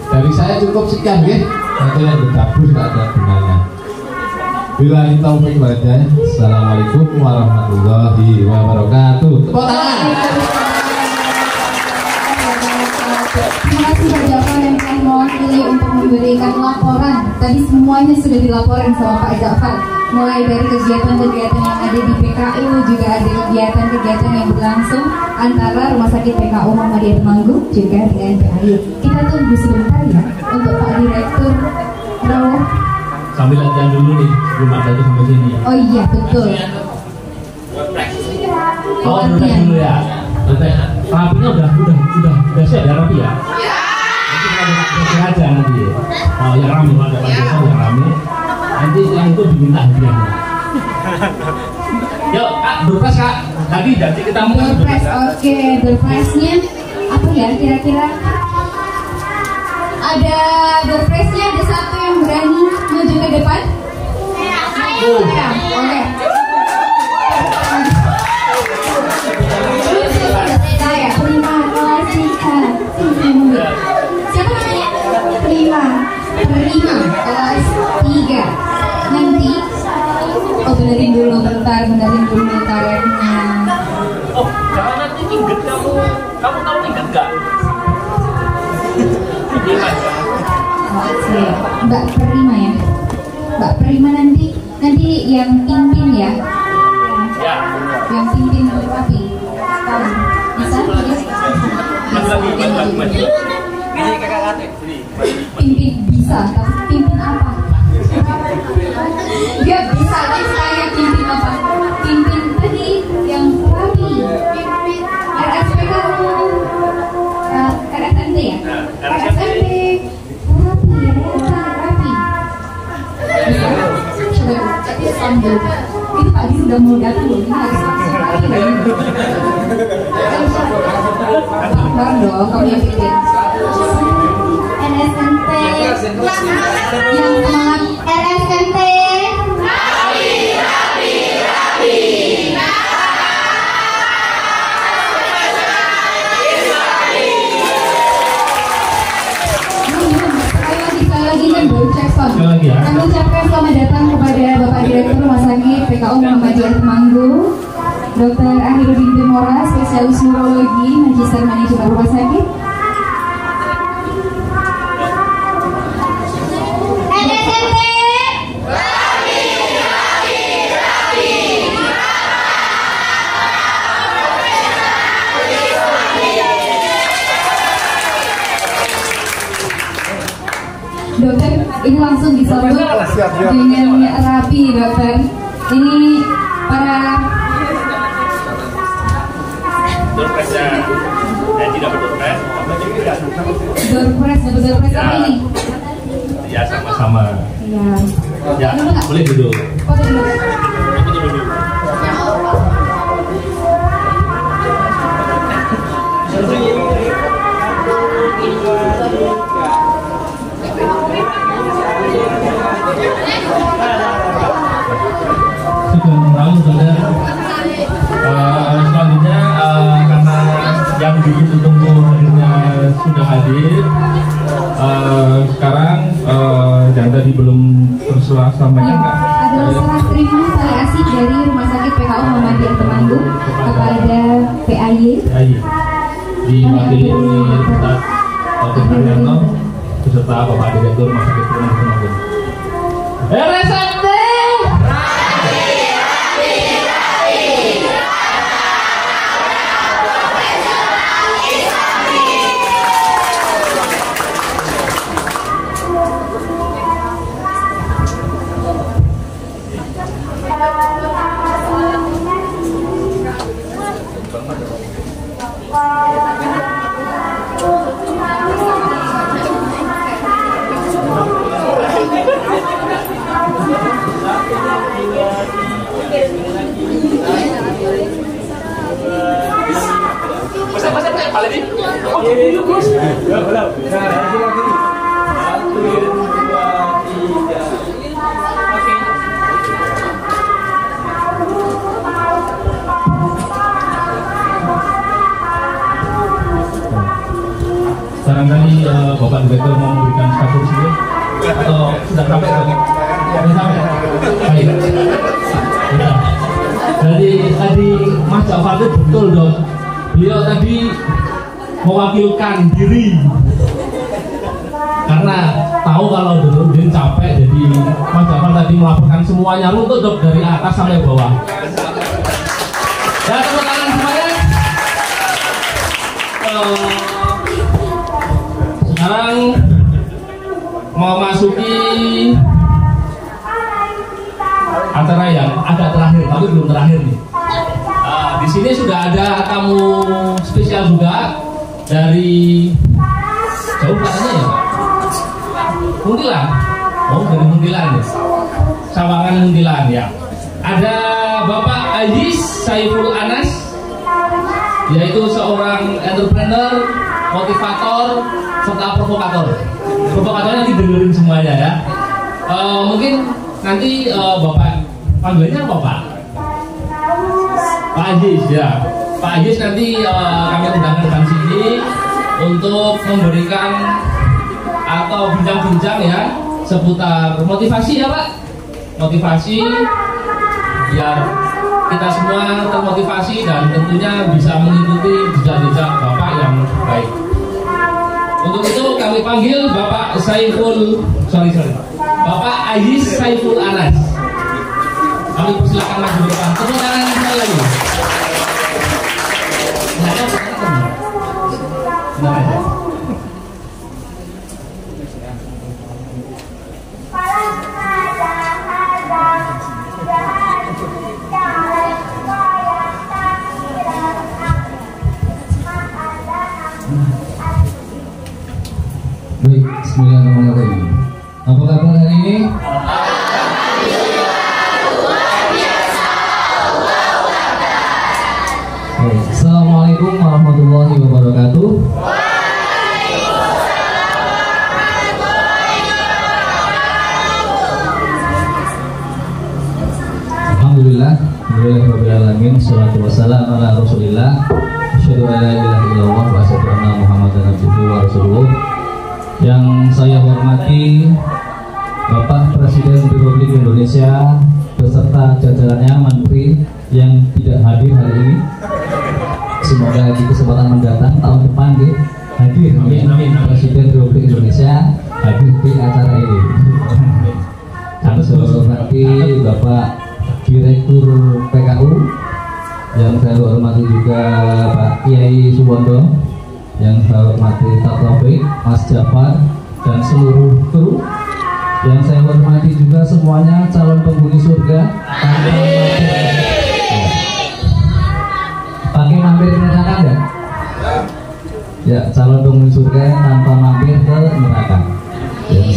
dari saya cukup sekian ya. Nanti yang bergabung tidak ada gunanya. Billahi taufiq wal hidayah. Assalamualaikum warahmatullahi wabarakatuh. Tepuk tangan. Terima kasih Pak Jafar yang telah mewakili untuk memberikan laporan. Tadi semuanya sudah dilaporin sama Pak Jafar. Mulai dari kegiatan-kegiatan yang ada di PKU, juga ada kegiatan-kegiatan yang berlangsung antara Rumah Sakit PKU Muhammadiyah Temanggung juga dengan PAI. Kita tunggu sebentar ya untuk Pak Direktur Rawuh. Sambil latihan dulu nih sebelum ada itu sampai sini. Oh iya betul. Oh latihan dulu ya. Rapinya udah siap ya rapi ya. Nanti kita aja nanti. Oh yang rame ada Pak Desa yang rame. Nanti yang itu diminta hadiahnya. Yuk Kak, berpress Kak. Tadi kita mau berpress. Oke, berpressnya apa ya kira-kira? Ada berpressnya, ada satu yang berani maju ke depan. Ya, oke. Saya terima kasih Kak. Siapa namanya? Prima kelas 3. Nanti benerin dulu bentar tarifnya. Oh, jangan nanti inget kamu tahu inget nggak? Mbak Prima ya. Mbak Prima nanti yang pimpin ya. Ya. Yang pimpin rapi. Bisa? Pimpin bisa, tapi pimpin apa? Dia bisa, tapi saya pimpin apa? Pimpin tadi yang rapi. RSPK RSMT ya? RSMT rapi. Bisa sambil itu tadi sudah mau datang loh, ini harus langsung rapi bareng dong, kamu yang pimpin. RSMT yang semangat RSMT rapi. PKU Muhammadiyah Temanggung, Dr. Ahirudin Demora, spesialis neurologi, Magister Manajemen Rumah Sakit. Dokter, ini langsung disambut dengan rapi, dokter. Ini para Dorpres apa ini? Ya, sama-sama. Ya, boleh duduk. Selanjutnya karena yang ditunggu hadirnya sudah hadir, sekarang yang tadi belum tersulah sampaikan adalah serah terima tali asih dari Rumah Sakit PKU Muhammadiyah Temanggung kepada PAY diwakili oleh Ustaz Taufik Haryanto beserta Bapak Direktur Rumah Sakit Temanggung. Barangkali Bapak Direktur mau memberikan status dulu atau sudah sampai Dok? Sudah sampai? Baik. Ya. Jadi tadi Mas Jafar itu betul Dok. Beliau tadi mewakilkan diri karena tahu kalau Nurdin capek, jadi Mas Jafar tadi melaporkan semuanya runtut Dok dari atas sampai bawah. Ya, tepuk tangan semuanya. Sekarang mau masuki acara yang agak terakhir, tapi belum terakhir nih. Di sini sudah ada tamu spesial juga dari jauh katanya ya, Muntilan. Oh, dari Muntilan ya, Sawangan Muntilan ya. Ada Bapak Ajis Saiful Anas, yaitu seorang entrepreneur, motivator, serta provokator. Provokatornya nanti dengerin semuanya ya. Mungkin nanti Bapak panggilannya apa Pak? Pak Ajis ya. Pak Ajis nanti kami undangkan di sini untuk memberikan atau bincang-bincang ya seputar motivasi ya Pak. Motivasi biar kita semua termotivasi dan tentunya bisa mengikuti jejak-jejak Bapak yang baik. Untuk itu kami panggil Bapak Bapak Ajis Saiful Anas. Kami persilakan maju ke depan. Tepuk tangan sekali lagi. Baik, bismillahirrahmanirrahim. Apa kabar hari ini? Assalamualaikum warahmatullahi wabarakatuh. Alhamdulillah, rabbil alamin, sholatu wassalamu ala Rasulillah. Asyhadu an la ilaha illallah wa asyhadu anna Muhammadan abduhu wa rasuluh. Yang saya hormati Bapak Presiden Republik Indonesia beserta jajarannya menteri yang tidak hadir hari ini. Semoga di kesempatan mendatang tahun depan hadir Presiden Republik Indonesia hadir di acara ini. Yang saya hormati Bapak Direktur PKU, yang saya hormati juga Pak Kiai Suwondo, yang saya hormati Pak Taufik, Mas Jafar, dan seluruh kru. Yang saya hormati juga semuanya calon penghuni surga tanpa mampir. Pakai mampir ke neraka enggak? Ya, calon penghuni surga tanpa mampir ke neraka. Yang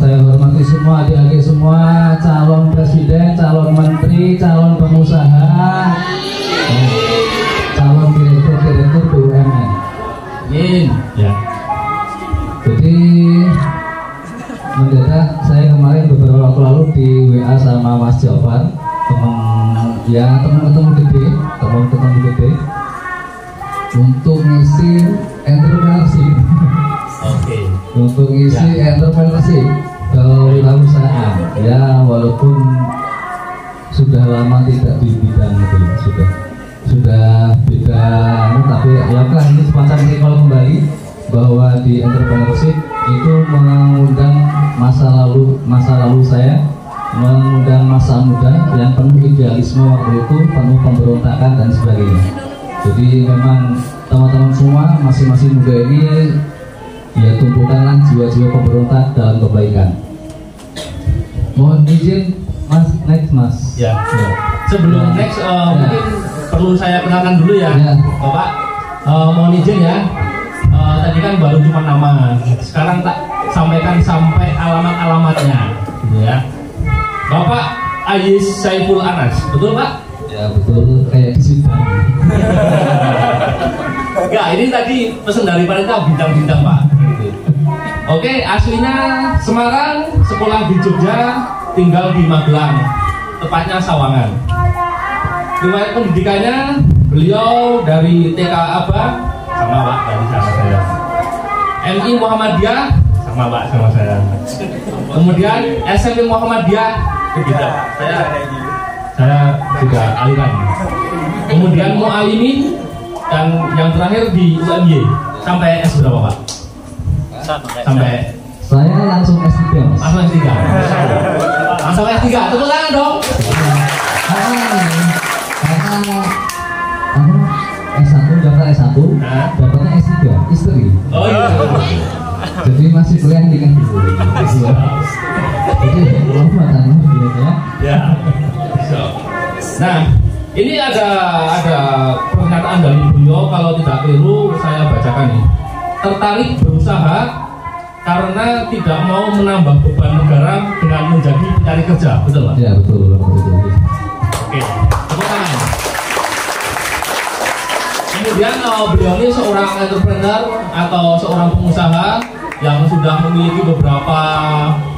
saya hormati semua, adik-adik semua, calon presiden, calon menteri, calon pengusaha, calon direktur BUMN. Ya. Jadi mendadak saya kemarin beberapa waktu lalu di WA sama Mas Jafar, teman gede untuk ngisi entrepreneurship. Untuk ngisi entrepreneurship kewirausahaan. Ya, walaupun sudah lama tidak di bidang itu, sudah beda, tapi ya kan ini semacam recall kembali bahwa di entrepreneurship itu mengundang masa lalu saya, mengundang masa muda yang penuh idealisme waktu itu, penuh pemberontakan dan sebagainya. Jadi memang teman-teman semua masing-masing muda ini ya tumpukanlah jiwa-jiwa pemberontak dalam kebaikan. Mohon izin Mas. Ya. Sebelum next mungkin perlu saya kenalkan dulu ya. Bapak mohon izin ya. Tadi kan baru cuma nama, sekarang tak sampaikan sampai alamat-alamatnya, ya. Bapak Ayis Saiful Anas, betul Pak? Ya betul, kayak di sini. Enggak, ini tadi pesan dari panitia bintang-bintang Pak. Oke, aslinya Semarang, sekolah di Jogja, tinggal di Magelang, tepatnya Sawangan. Riwayat pendidikannya, beliau dari TK Abang, sama Pak, dari sama saya. MI Muhammadiyah, sama Pak, sama saya. Kemudian SMP Muhammadiyah, tidak, saya juga aliran. Kemudian Mu'alimin, dan yang terakhir di UMY. Sampai S berapa Pak? Sampai saya langsung S3 Mas. Langsung S3. Langsung S3, tepuk tangan dong. S1 daftar S1, dapatnya S3, istri. Oh iya. Jadi masih kuliah di kan. Jadi belum matang ya. Nah, ini ada pernyataan dari beliau, kalau tidak keliru saya bacakan nih. Tertarik berusaha karena tidak mau menambah beban negara dengan menjadi pencari kerja, betul Pak? Ya betul. Oke, tepuk tangan. Kemudian beliau ini seorang entrepreneur atau seorang pengusaha yang sudah memiliki beberapa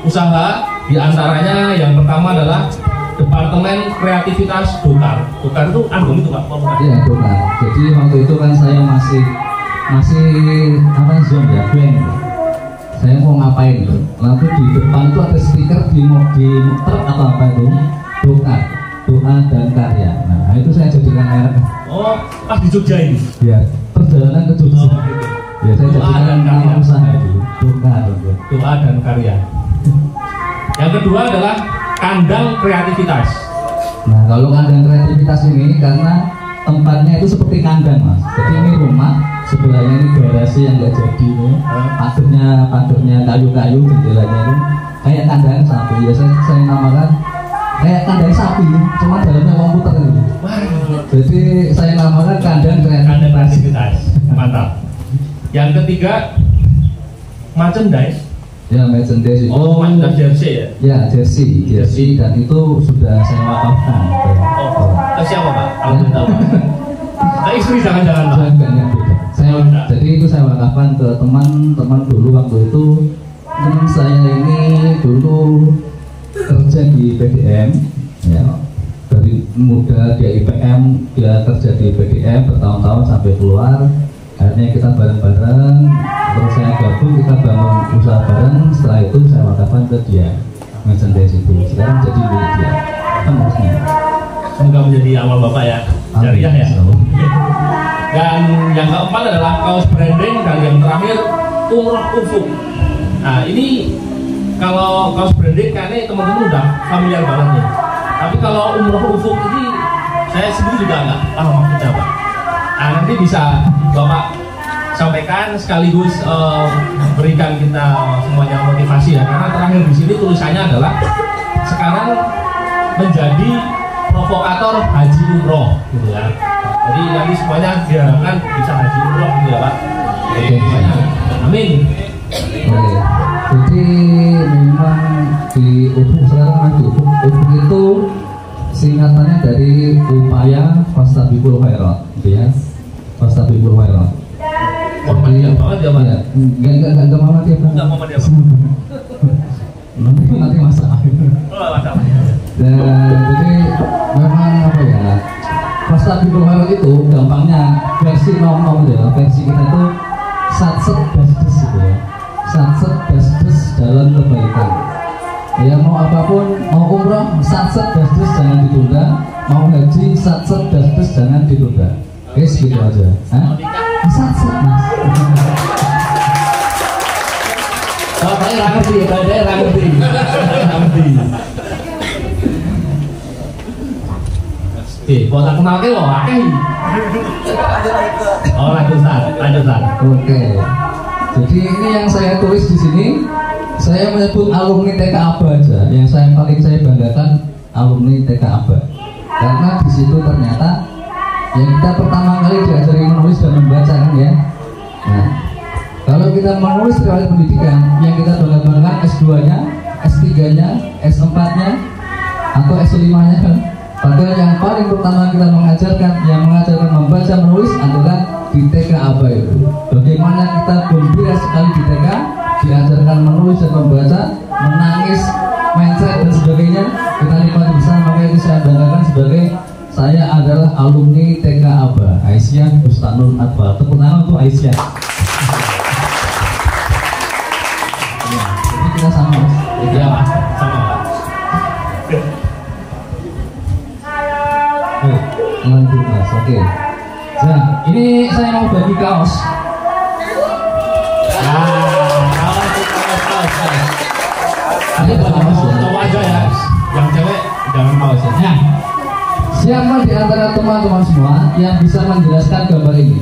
usaha, di antaranya yang pertama adalah Departemen Kreativitas Dokar. Dokar itu Anggung itu Pak? Iya Dokar. Jadi waktu itu kan saya masih zone ya, blank. Saya mau ngapain gitu. Lalu di depan itu ada stiker di muter atau apa itu, Dokar, doa dan karya. Nah itu saya jadikan merek. Oh, pas di Jogja ini? Ya, perjalanan ke Jogja. Oh, gitu. Ya saya jadikan nama usaha itu, Dokar. Doa dan karya. Yang kedua adalah Kandang Kreativitas. Nah kalau kandang kreativitas ini karena tempatnya itu seperti kandang Mas. Jadi ini rumah, sebelahnya ini garasi yang nggak jadi nih. Pagernya kayu-kayu, jendelanya itu kayak kandang sapi. Ya saya namakan kayak kandang sapi, cuma dalamnya komputer ini. Jadi saya namakan kandang kreativitas. Mantap. Yang ketiga merchandise. Ya merchandise itu. Oh, merchandise jersey ya? Ya jersey dan itu sudah saya wakafkan. Oh, ke siapa Pak? Kalau belum tahu. Istri jangan-jangan Pak? Jadi itu saya wakafkan ke teman-teman dulu waktu itu. Saya ini dulu kerja di PDM, ya dari muda dia IPM, dia kerja di PDM bertahun-tahun sampai keluar. Akhirnya kita bareng-bareng, terus saya gabung, kita bangun usaha bareng. Setelah itu saya wakafkan ke dia. merchandise itu sekarang jadi milik dia. Harusnya. Semoga menjadi amal Bapak ya, jariah ya. Dan yang keempat adalah kaos branding, dan yang terakhir umroh ufuk. Nah ini kalau kaos branding kayaknya teman-teman udah familiar banget nih. Tapi kalau umroh ufuk ini saya sendiri juga nggak paham maksudnya Pak. Nah nanti bisa Bapak sampaikan sekaligus berikan kita semuanya motivasi ya. Karena terakhir di sini tulisannya adalah sekarang menjadi provokator haji umroh gitu ya. Jadi nanti semuanya diharapkan bisa haji umroh gitu ya Pak. Oke. Amin. Oke. Jadi memang di ufuk sekarang maju. Ufuk itu singkatannya dari upaya fastabiqul khairat, gitu ya. Fastabiqul khairat. Muhammadiyah banget ya Pak. Enggak Muhammadiyah. Enggak Muhammadiyah Pak. Nanti masalah. Oh, masalah. Dan jadi memang apa ya, fastabiqul khairat itu gampangnya versi nom-nom ya, versi kita itu satset dasdes gitu ya, satset dasdes dalam kebaikan. Ya mau apapun, mau umroh satset dasdes jangan ditunda, mau haji satset dasdes jangan ditunda. Guys gitu aja. Satset mas. Bapaknya ngerti, bapaknya ngerti. Buat tak kenal ke loh, oh lanjutan. Oke. Jadi ini yang saya tulis di sini, saya menyebut alumni TK Aba aja. Yang paling saya banggakan alumni TK Aba, karena di situ ternyata yang kita pertama kali diajari menulis dan membaca kan ya. Nah, kalau kita menulis riwayat pendidikan, yang kita banggakan S2-nya, S3-nya, S4-nya, atau S5-nya kan. Padahal yang paling pertama kita yang mengajarkan membaca menulis adalah di TK Aba itu. Bagaimana kita gembira sekali di TK, diajarkan menulis dan membaca, menangis, mindset dan sebagainya, kita nikmati bersama. Makanya itu saya banggakan sebagai saya adalah alumni TK Aba, Aisyah Bustanul Adba. Tepuk tangan untuk Aisyah. Ya, jadi kita sama mas. Iya mas, sama mas. Lanjut mas, oke. Nah, ini saya mau bagi kaos. Kaos. Ini buat cowok aja ya. Yang cewek jangan kaos ya. Nah, siapa di antara teman-teman semua yang bisa menjelaskan gambar ini?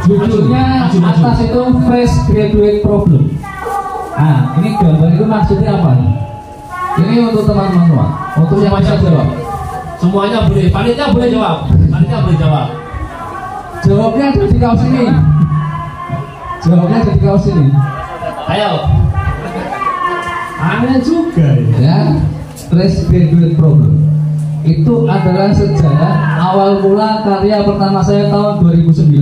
Judulnya atas itu fresh graduate problem. Nah, ini gambar itu maksudnya apa? Ini untuk teman-teman semua. Untuk yang bisa jawab. Semuanya boleh, panitia boleh jawab. Jawabnya ada di kaos ini. Ayo. Aneh juga ya. Fresh graduate problem itu adalah sejarah awal mula karya pertama saya tahun 2009.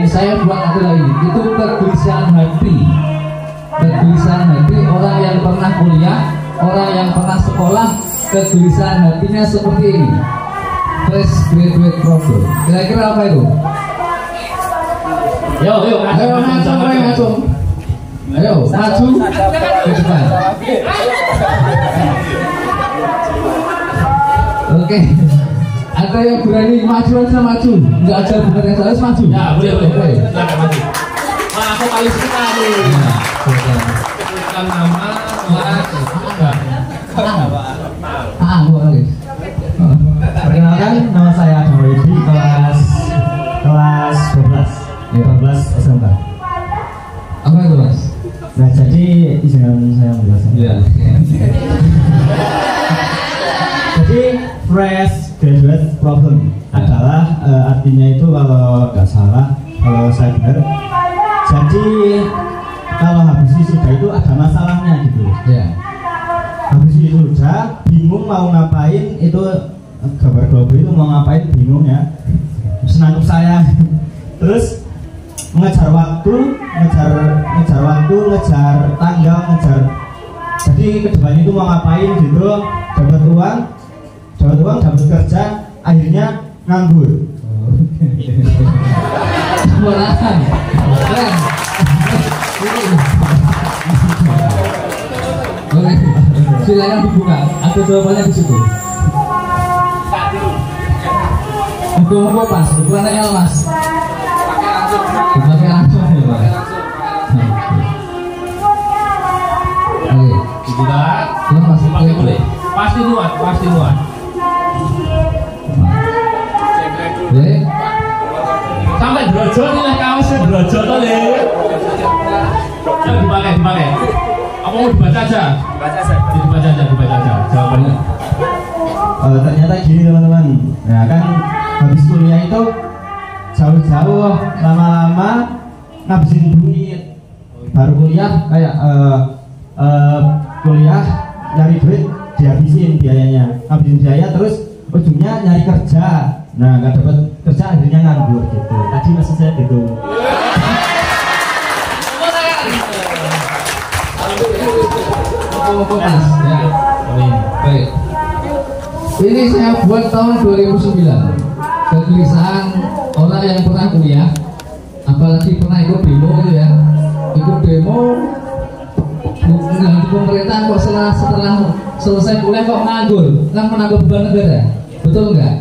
Saya buat adalah ini. Itu kegelisahan hati orang yang pernah kuliah, orang yang pernah sekolah. Kegelisahan hatinya seperti ini. Fresh graduate problem. Kira-kira apa itu? Ayo maju ke depan. Oke. Ada yang berani maju aja maju. Enggak ada benar yang harus maju. Ya boleh. Silakan maju. Wah aku paling suka nih. Sebutkan nama, Perkenalkan, nama saya Dawidi, kelas 12 SMK. Apa itu mas? Nah jadi izinkan saya menjelaskan. Iya. Jadi fresh graduate problem adalah artinya itu kalau nggak salah, kalau saya benar. Jadi kalau habis wisuda itu ada masalahnya gitu. Iya. Habis wisuda bingung mau ngapain, itu gambar global itu mau ngapain bingung ya. Senangkup saya. Terus ngejar waktu, ngejar tanggal, jadi kedepan itu mau ngapain gitu, dapat uang, dapat kerja, akhirnya nganggur. Oke. silakan dibuka. Ada jawabannya di situ. Muka pas, bukan El Mas. Pakai langsung ya Pak. Oke, dibuka. ini masih Pakai boleh. Pasti muat. Oke. Sampai drojot nih kaosnya drojot tuh deh. Ya dipakai. Apa mau dibaca aja? Dibaca aja jawabannya. Ternyata gini teman-teman. Nah kan habis kuliah itu jauh-jauh lama-lama ngabisin duit. Baru kuliah kayak kuliah nyari duit dihabisin biayanya, habisin biaya terus ujungnya nyari kerja. Nah nggak dapat kerja akhirnya nganggur gitu. Tadi maksud saya gitu. Mas, ya. Baik. Ini saya buat tahun 2009. Kegelisahan orang yang pernah kuliah, apalagi pernah ikut demo gitu ya. Ikut demo pemerintah kok setelah selesai kuliah kok nganggur, kan menanggung beban negara, betul nggak?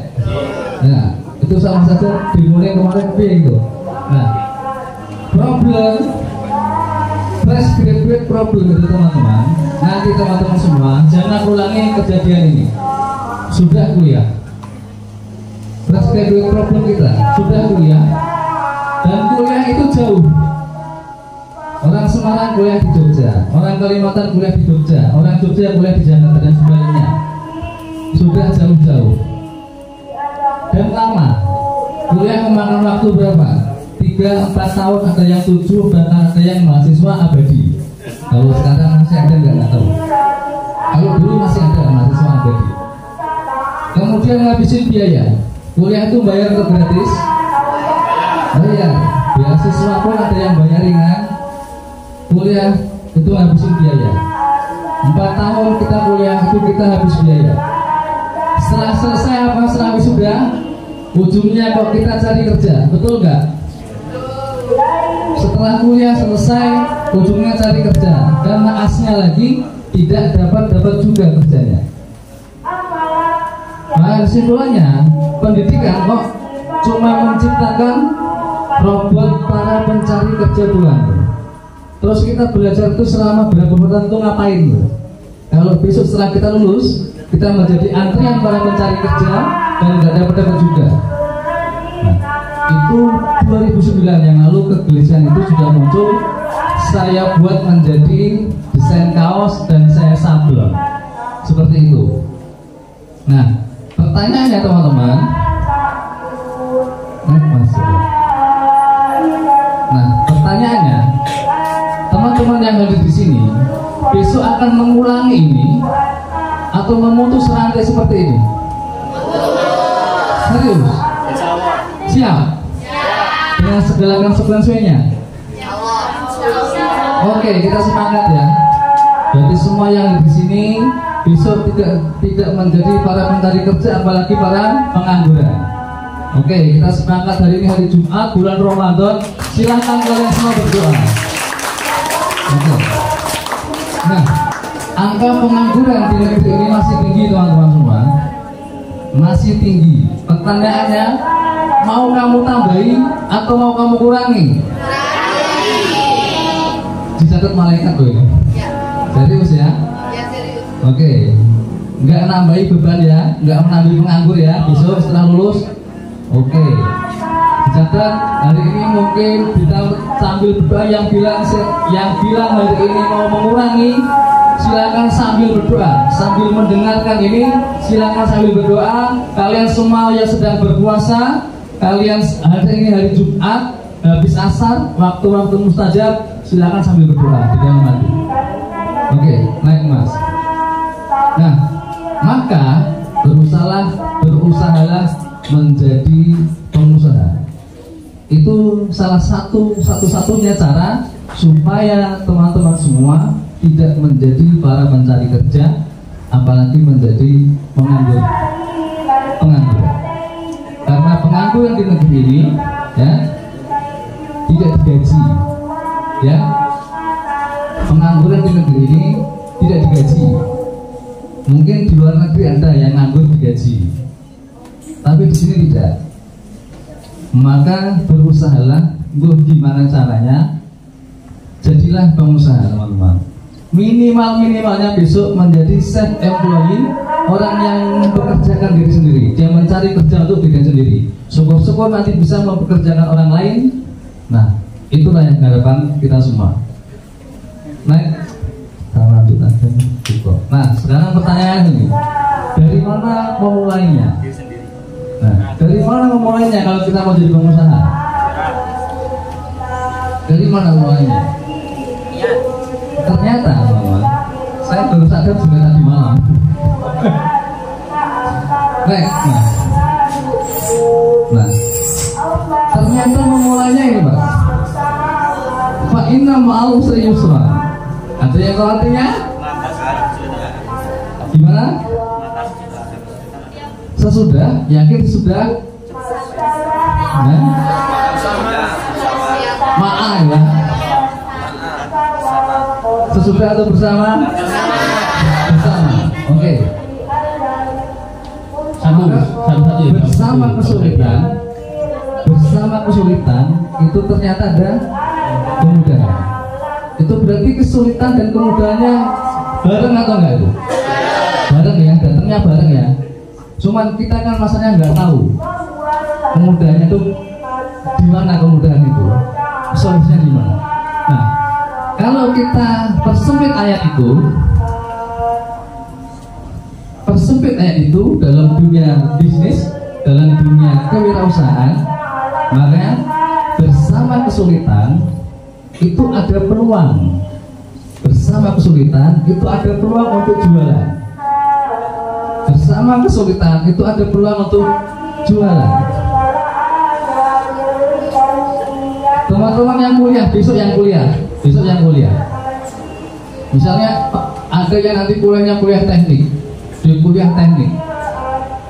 Ya, itu sama saja dimulai kemarin itu. Nah, problem fresh graduate problem itu teman-teman. Nanti teman-teman semua jangan ulangi kejadian ini. Sudah kuliah, fresh graduate problem kita sudah kuliah, dan kuliah itu jauh. Orang Semarang kuliah di Jogja, orang Kalimantan kuliah di Jogja, orang Jogja kuliah di Jakarta dan sebaliknya. Sudah jauh-jauh dan lama. Kuliah memakan waktu berapa? 3-4 tahun, ada yang 7, bahkan ada yang mahasiswa abadi. Kalau sekarang masih ada nggak tahu. Kalau dulu masih ada mahasiswa abadi. Kemudian ngabisin biaya. Kuliah itu bayar atau gratis? Bayar. Beasiswa pun ada yang bayar ringan. Kuliah itu habisin biaya. 4 tahun kita kuliah itu kita habis biaya. Setelah selesai apa setelah wisuda, ujungnya kok kita cari kerja, betul nggak? Setelah kuliah selesai, ujungnya cari kerja, dan naasnya lagi tidak dapat juga kerjanya. Nah kesimpulannya, pendidikan kok cuma menciptakan robot para pencari kerja doang. Terus kita belajar itu selama berapa bulan itu ngapain? Kalau besok setelah kita lulus, kita menjadi antrian para pencari kerja dan nggak dapat juga. Nah, itu 2009 yang lalu kegelisahan itu sudah muncul. Saya buat menjadi desain kaos dan saya sablon seperti itu. Nah, pertanyaannya teman-teman, nah pertanyaannya, teman-teman yang ada di sini besok akan mengulangi ini atau memutus rantai seperti ini? Serius? Siap? Dengan segala konsekuensinya? Oke, kita semangat ya. Jadi semua yang di sini besok tidak menjadi para pencari kerja, apalagi para pengangguran. Oke, kita semangat. Hari ini hari Jumat, bulan Ramadan. Silahkan kalian semua berdoa. Oke. Nah, angka pengangguran di negeri ini masih tinggi teman-teman semua. Masih tinggi. Pertanyaannya, mau kamu tambahi atau mau kamu kurangi? Dicatat malaikat loh ini. Serius ya? Oke. Nggak nambahi beban ya, nggak menambahi penganggur ya. Besok setelah lulus, oke. Dicatat hari ini mungkin kita sambil berdoa, yang bilang hari ini mau mengurangi, silakan sambil berdoa, sambil mendengarkan ini, silakan sambil berdoa. Kalian semua yang sedang berpuasa, kalian hari ini hari Jumat, habis asar, waktu-waktu mustajab, silakan sambil berdoa di dalam hati. Oke, naik Mas. Nah, maka berusahalah menjadi pengusaha. Itu salah satu-satunya cara supaya teman-teman semua tidak menjadi para pencari kerja, apalagi menjadi penganggur. Karena pengangguran di negeri ini ya tidak digaji, ya. Pengangguran di negeri ini tidak digaji. Mungkin di luar negeri Anda yang nganggur digaji, tapi di sini tidak. Maka berusahalah, gimana caranya, jadilah pengusaha teman-teman. Minimalnya besok menjadi self employee, orang yang mempekerjakan diri sendiri. Dia mencari kerja untuk diri sendiri. Syukur-syukur nanti bisa mempekerjakan orang lain. Nah, itulah yang harapan kita semua. Nah, sekarang pertanyaan ini, dari mana memulainya? Nah, dari mana memulainya kalau kita mau jadi pengusaha? Dari mana memulainya? Ternyata, teman-teman, saya baru sadar juga tadi malam. Nah, ternyata memulainya ini, Pak. Fa inna ma'al usri yusra. Ada yang tahu artinya? Gimana? Sesudah, yakin sudah? Nah, ma'a ya. Sesudah atau bersama? Bersama. Oke. Bersama kesulitan itu ternyata ada kemudahan. Itu berarti kesulitan dan kemudahannya bareng atau enggak itu? Bareng ya, datangnya bareng ya. Cuman kita kan masanya nggak tahu kemudahannya itu di mana, kemudahan itu solusinya di mana. Nah, kalau kita persempit ayat itu dalam dunia bisnis, dalam dunia kewirausahaan, maka bersama kesulitan itu ada peluang. Bersama kesulitan itu ada peluang untuk jualan. Bersama kesulitan itu ada peluang untuk jualan. Teman-teman yang kuliah, besok yang kuliah. Misalnya ada yang nanti kuliahnya kuliah teknik, di kuliah teknik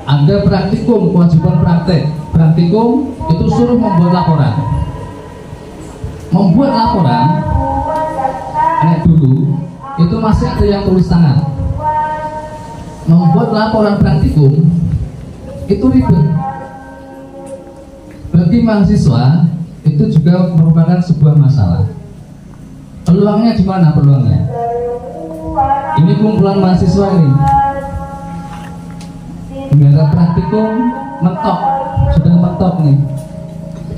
ada praktikum, kewajiban praktek. Praktikum itu suruh membuat laporan. Membuat laporan, dulu itu masih ada yang tulis tangan. Membuat laporan praktikum itu ribet. Bagi mahasiswa itu juga merupakan sebuah masalah. Peluangnya di mana peluangnya? Ini kumpulan mahasiswa ini. Menggarap praktikum mentok, sudah mentok nih.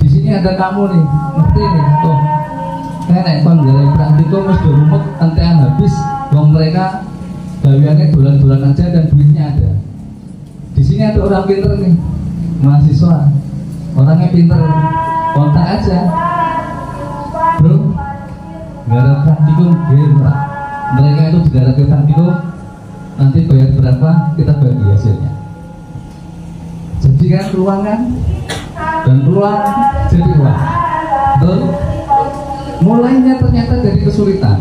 Di sini ada kamu nih, ngerti nih, tuh. Nenek penggarap praktikum sudah rumet, nantian habis. Uang mereka bayarannya bulan-bulan aja dan duitnya ada. Di sini ada orang pinter nih, mahasiswa, orangnya pinter, kontak aja, bro. Garap praktikum biar murah. Mereka itu digarap praktikum, nanti bayar berapa kita bagi hasilnya. Jadi kan peluang kan, dan peluang jadi uang. Betul? Mulainya ternyata dari kesulitan.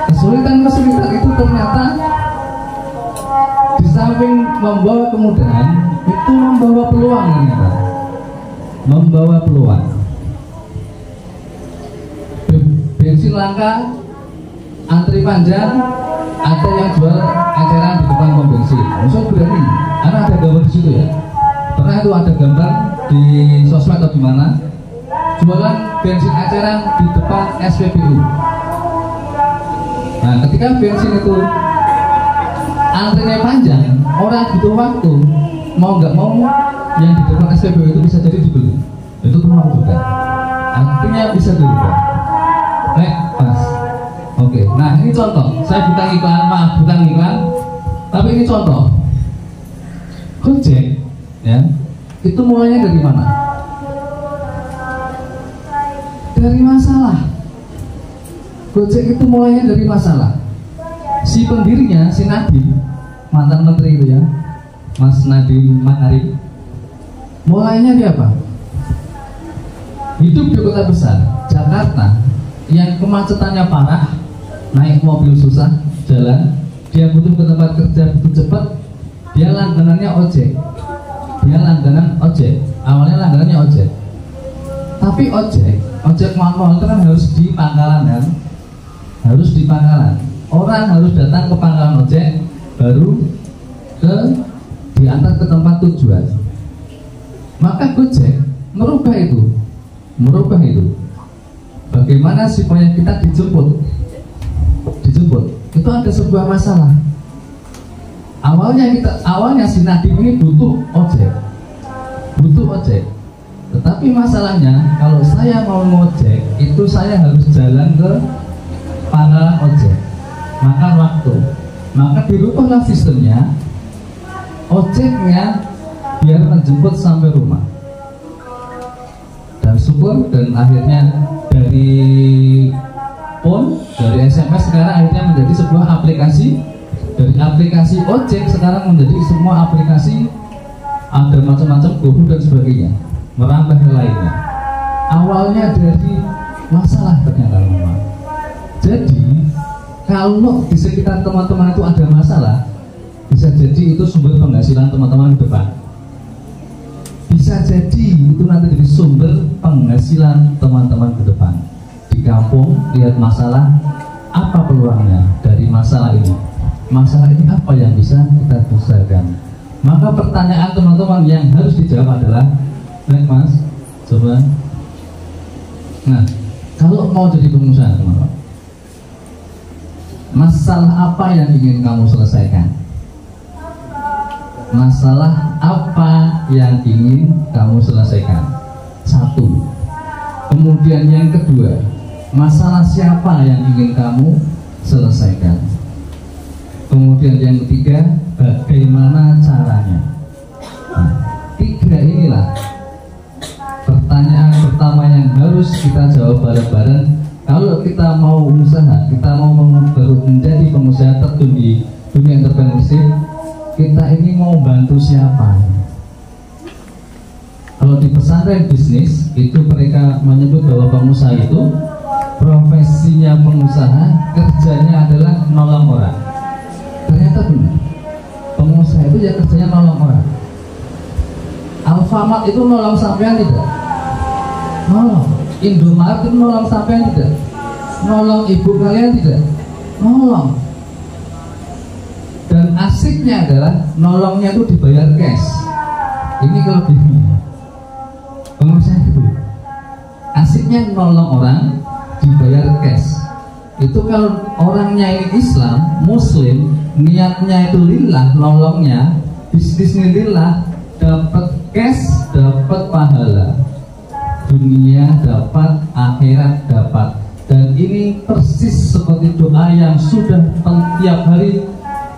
Kesulitan itu ternyata di samping membawa kemudahan, itu membawa peluang ternyata. Membawa peluang. Bensin langka, antri panjang, ada yang jual eceran di depan pom bensin. Musuh berani, karena ada gambar di situ ya. Pernah itu ada gambar di sosmed atau di mana, jualan bensin eceran di depan SPBU. Nah, ketika bensin itu antrinya panjang, orang butuh waktu, mau nggak mau yang di depan SPBU itu bisa jadi dibeli. Itu peluang juga. Artinya bisa dirubah. Mas. Oke. Nah, ini contoh. Saya bukan iklan, tapi ini contoh. Gojek, ya, itu mulainya dari mana? Dari masalah. Gojek itu mulainya dari masalah. Si pendirinya, si Nadiem, mantan menteri itu ya, Mas Nadiem Makarim, mulainya dia apa? Hidup di kota besar, Jakarta, yang kemacetannya parah, naik mobil susah, jalan, dia butuh ke tempat kerja butuh cepat, dia langganannya ojek. Awalnya langganannya ojek. Tapi ojek manual itu kan harus di pangkalan kan? Harus di pangkalan. Orang harus datang ke pangkalan ojek, baru baru diantar ke tempat tujuan. Maka Gojek merubah itu. Bagaimana supaya kita dijemput? Itu ada sebuah masalah. Awalnya si Nadim ini butuh ojek. Tetapi masalahnya kalau saya mau ngojek itu saya harus jalan ke para ojek, makan waktu. Maka dirubahlah sistemnya, ojeknya biar menjemput sampai rumah. Dan syukur, dan akhirnya dari phone, dari SMS sekarang akhirnya menjadi sebuah aplikasi. Dari aplikasi ojek sekarang menjadi semua aplikasi, ada macam-macam GoFood dan sebagainya, merambah ke lainnya. Awalnya dari masalah ternyata memang. Jadi kalau di sekitar teman-teman itu ada masalah, bisa jadi itu sumber penghasilan teman-teman ke depan. Bisa jadi itu nanti jadi sumber penghasilan teman-teman ke depan. Di kampung lihat masalah, apa peluangnya dari masalah ini? Masalah ini apa yang bisa kita selesaikan? Maka pertanyaan teman-teman yang harus dijawab adalah, baik Mas, coba. Nah, kalau mau jadi pengusaha teman-teman, masalah apa yang ingin kamu selesaikan? Masalah apa yang ingin kamu selesaikan? Satu. Kemudian yang kedua, masalah siapa yang ingin kamu selesaikan? Kemudian yang ketiga, bagaimana caranya? Nah, tiga inilah pertanyaan pertama yang harus kita jawab bareng-bareng. Kalau kita mau usaha, kita mau menjadi pengusaha terjun di dunia entrepreneurship, kita ini mau bantu siapa? Kalau di pesantren bisnis itu mereka menyebut bahwa pengusaha itu profesinya pengusaha, kerjanya adalah nolong orang. Ternyata benar, pengusaha itu ya kerjanya nolong orang. Alfamart itu nolong sampean tidak? Nolong. Indomaret itu nolong sampean tidak? Nolong ibu kalian tidak? Nolong. Dan asiknya adalah nolongnya itu dibayar cash. Ini kelebihannya pengusaha itu. Asiknya nolong orang dibayar cash. Itu kalau orangnya ini Islam, Muslim, niatnya itu lillah, nolongnya, bisnisnya lillah, dapat cash, dapat pahala, dunia dapat, akhirat dapat. Dan ini persis seperti doa yang sudah tiap hari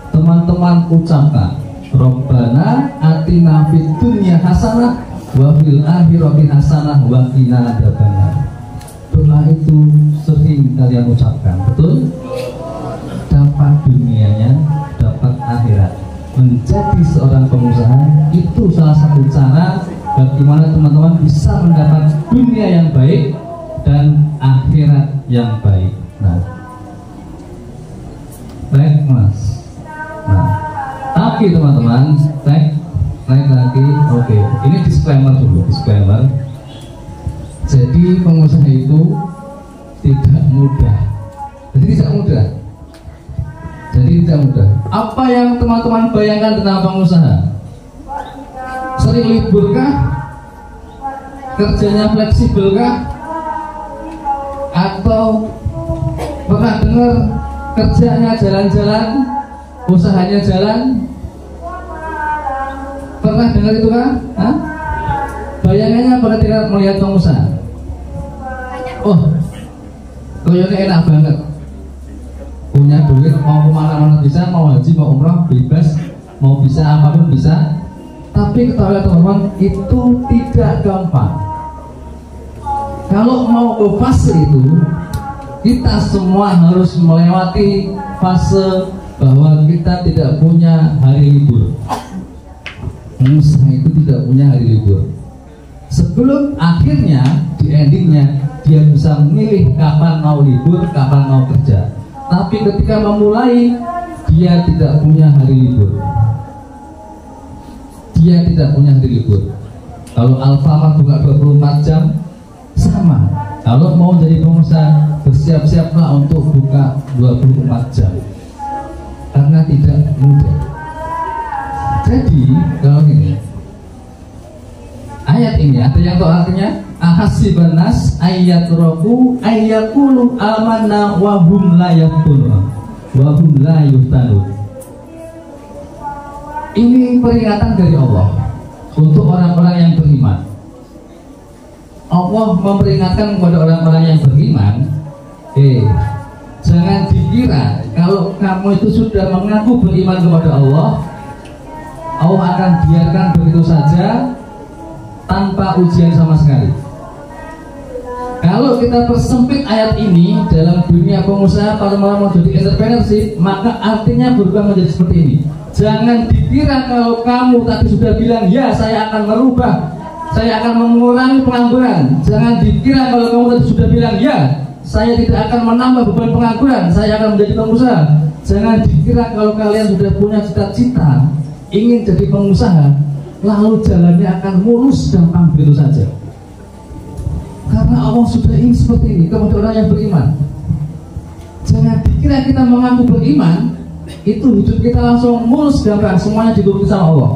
teman-teman ucapkan. Rabbana atina fid dunya hasanah wa fil akhirati hasanah wa qina adzabannar. Doa itu sering kalian ucapkan, betul? Dapat dunianya, dapat akhirat. Menjadi seorang pengusaha itu salah satu cara bagaimana teman-teman bisa mendapat dunia yang baik dan akhirat yang baik. Nah, baik Mas. Nah, tapi teman-teman, naik lagi. Oke, ini disclaimer dulu, disclaimer. Jadi pengusaha itu tidak mudah. Jadi tidak mudah. Apa yang teman-teman bayangkan tentang pengusaha? Sering libur kah? Kerjanya fleksibel kah? Atau pernah dengar kerjanya jalan-jalan, usahanya jalan? Pernah dengar itu kah? Hah? Bayangannya pada tidak melihat pengusaha. Oh, kayaknya enak banget. Punya duit, mau kemana-mana bisa, mau haji, mau umrah, bebas, mau bisa apapun bisa. Tapi ketahui teman-teman, itu tidak gampang. Kalau mau ke fase itu, kita semua harus melewati fase bahwa kita tidak punya hari libur. Pengusaha itu tidak punya hari libur. Sebelum akhirnya di endingnya dia bisa memilih kapan mau libur, kapan mau kerja. Tapi ketika memulai dia tidak punya hari libur. Dia tidak punya hari libur. Kalau Alfamart buka 24 jam sama. Kalau mau jadi pengusaha bersiap-siaplah untuk buka 24 jam. Karena tidak mudah. ada yang tahu artinya? Ahasiban nas ayyatraku ayyaqulu amanna wa hum la yaftanun. Wa hum la yuftanun. Ini peringatan dari Allah untuk orang-orang yang beriman. Allah memperingatkan kepada orang-orang yang beriman, jangan dikira kalau kamu itu sudah mengaku beriman kepada Allah akan biarkan begitu saja tanpa ujian sama sekali. Kalau kita persempit ayat ini dalam dunia pengusaha, kalau mau jadi entrepreneurship, maka artinya berubah menjadi seperti ini. Jangan dikira kalau kamu tadi sudah bilang ya saya akan merubah, saya akan mengurangi pengangguran. Jangan dikira kalau kamu tadi sudah bilang ya saya tidak akan menambah beban pengangguran, saya akan menjadi pengusaha. Jangan dikira kalau kalian sudah punya cita-cita ingin jadi pengusaha lalu jalannya akan mulus gampang begitu saja. Karena Allah sudah ingin seperti ini kepada orang yang beriman. Jangan dikira kita mengaku beriman itu hidup kita langsung mulus gampang, semuanya dituruti sama Allah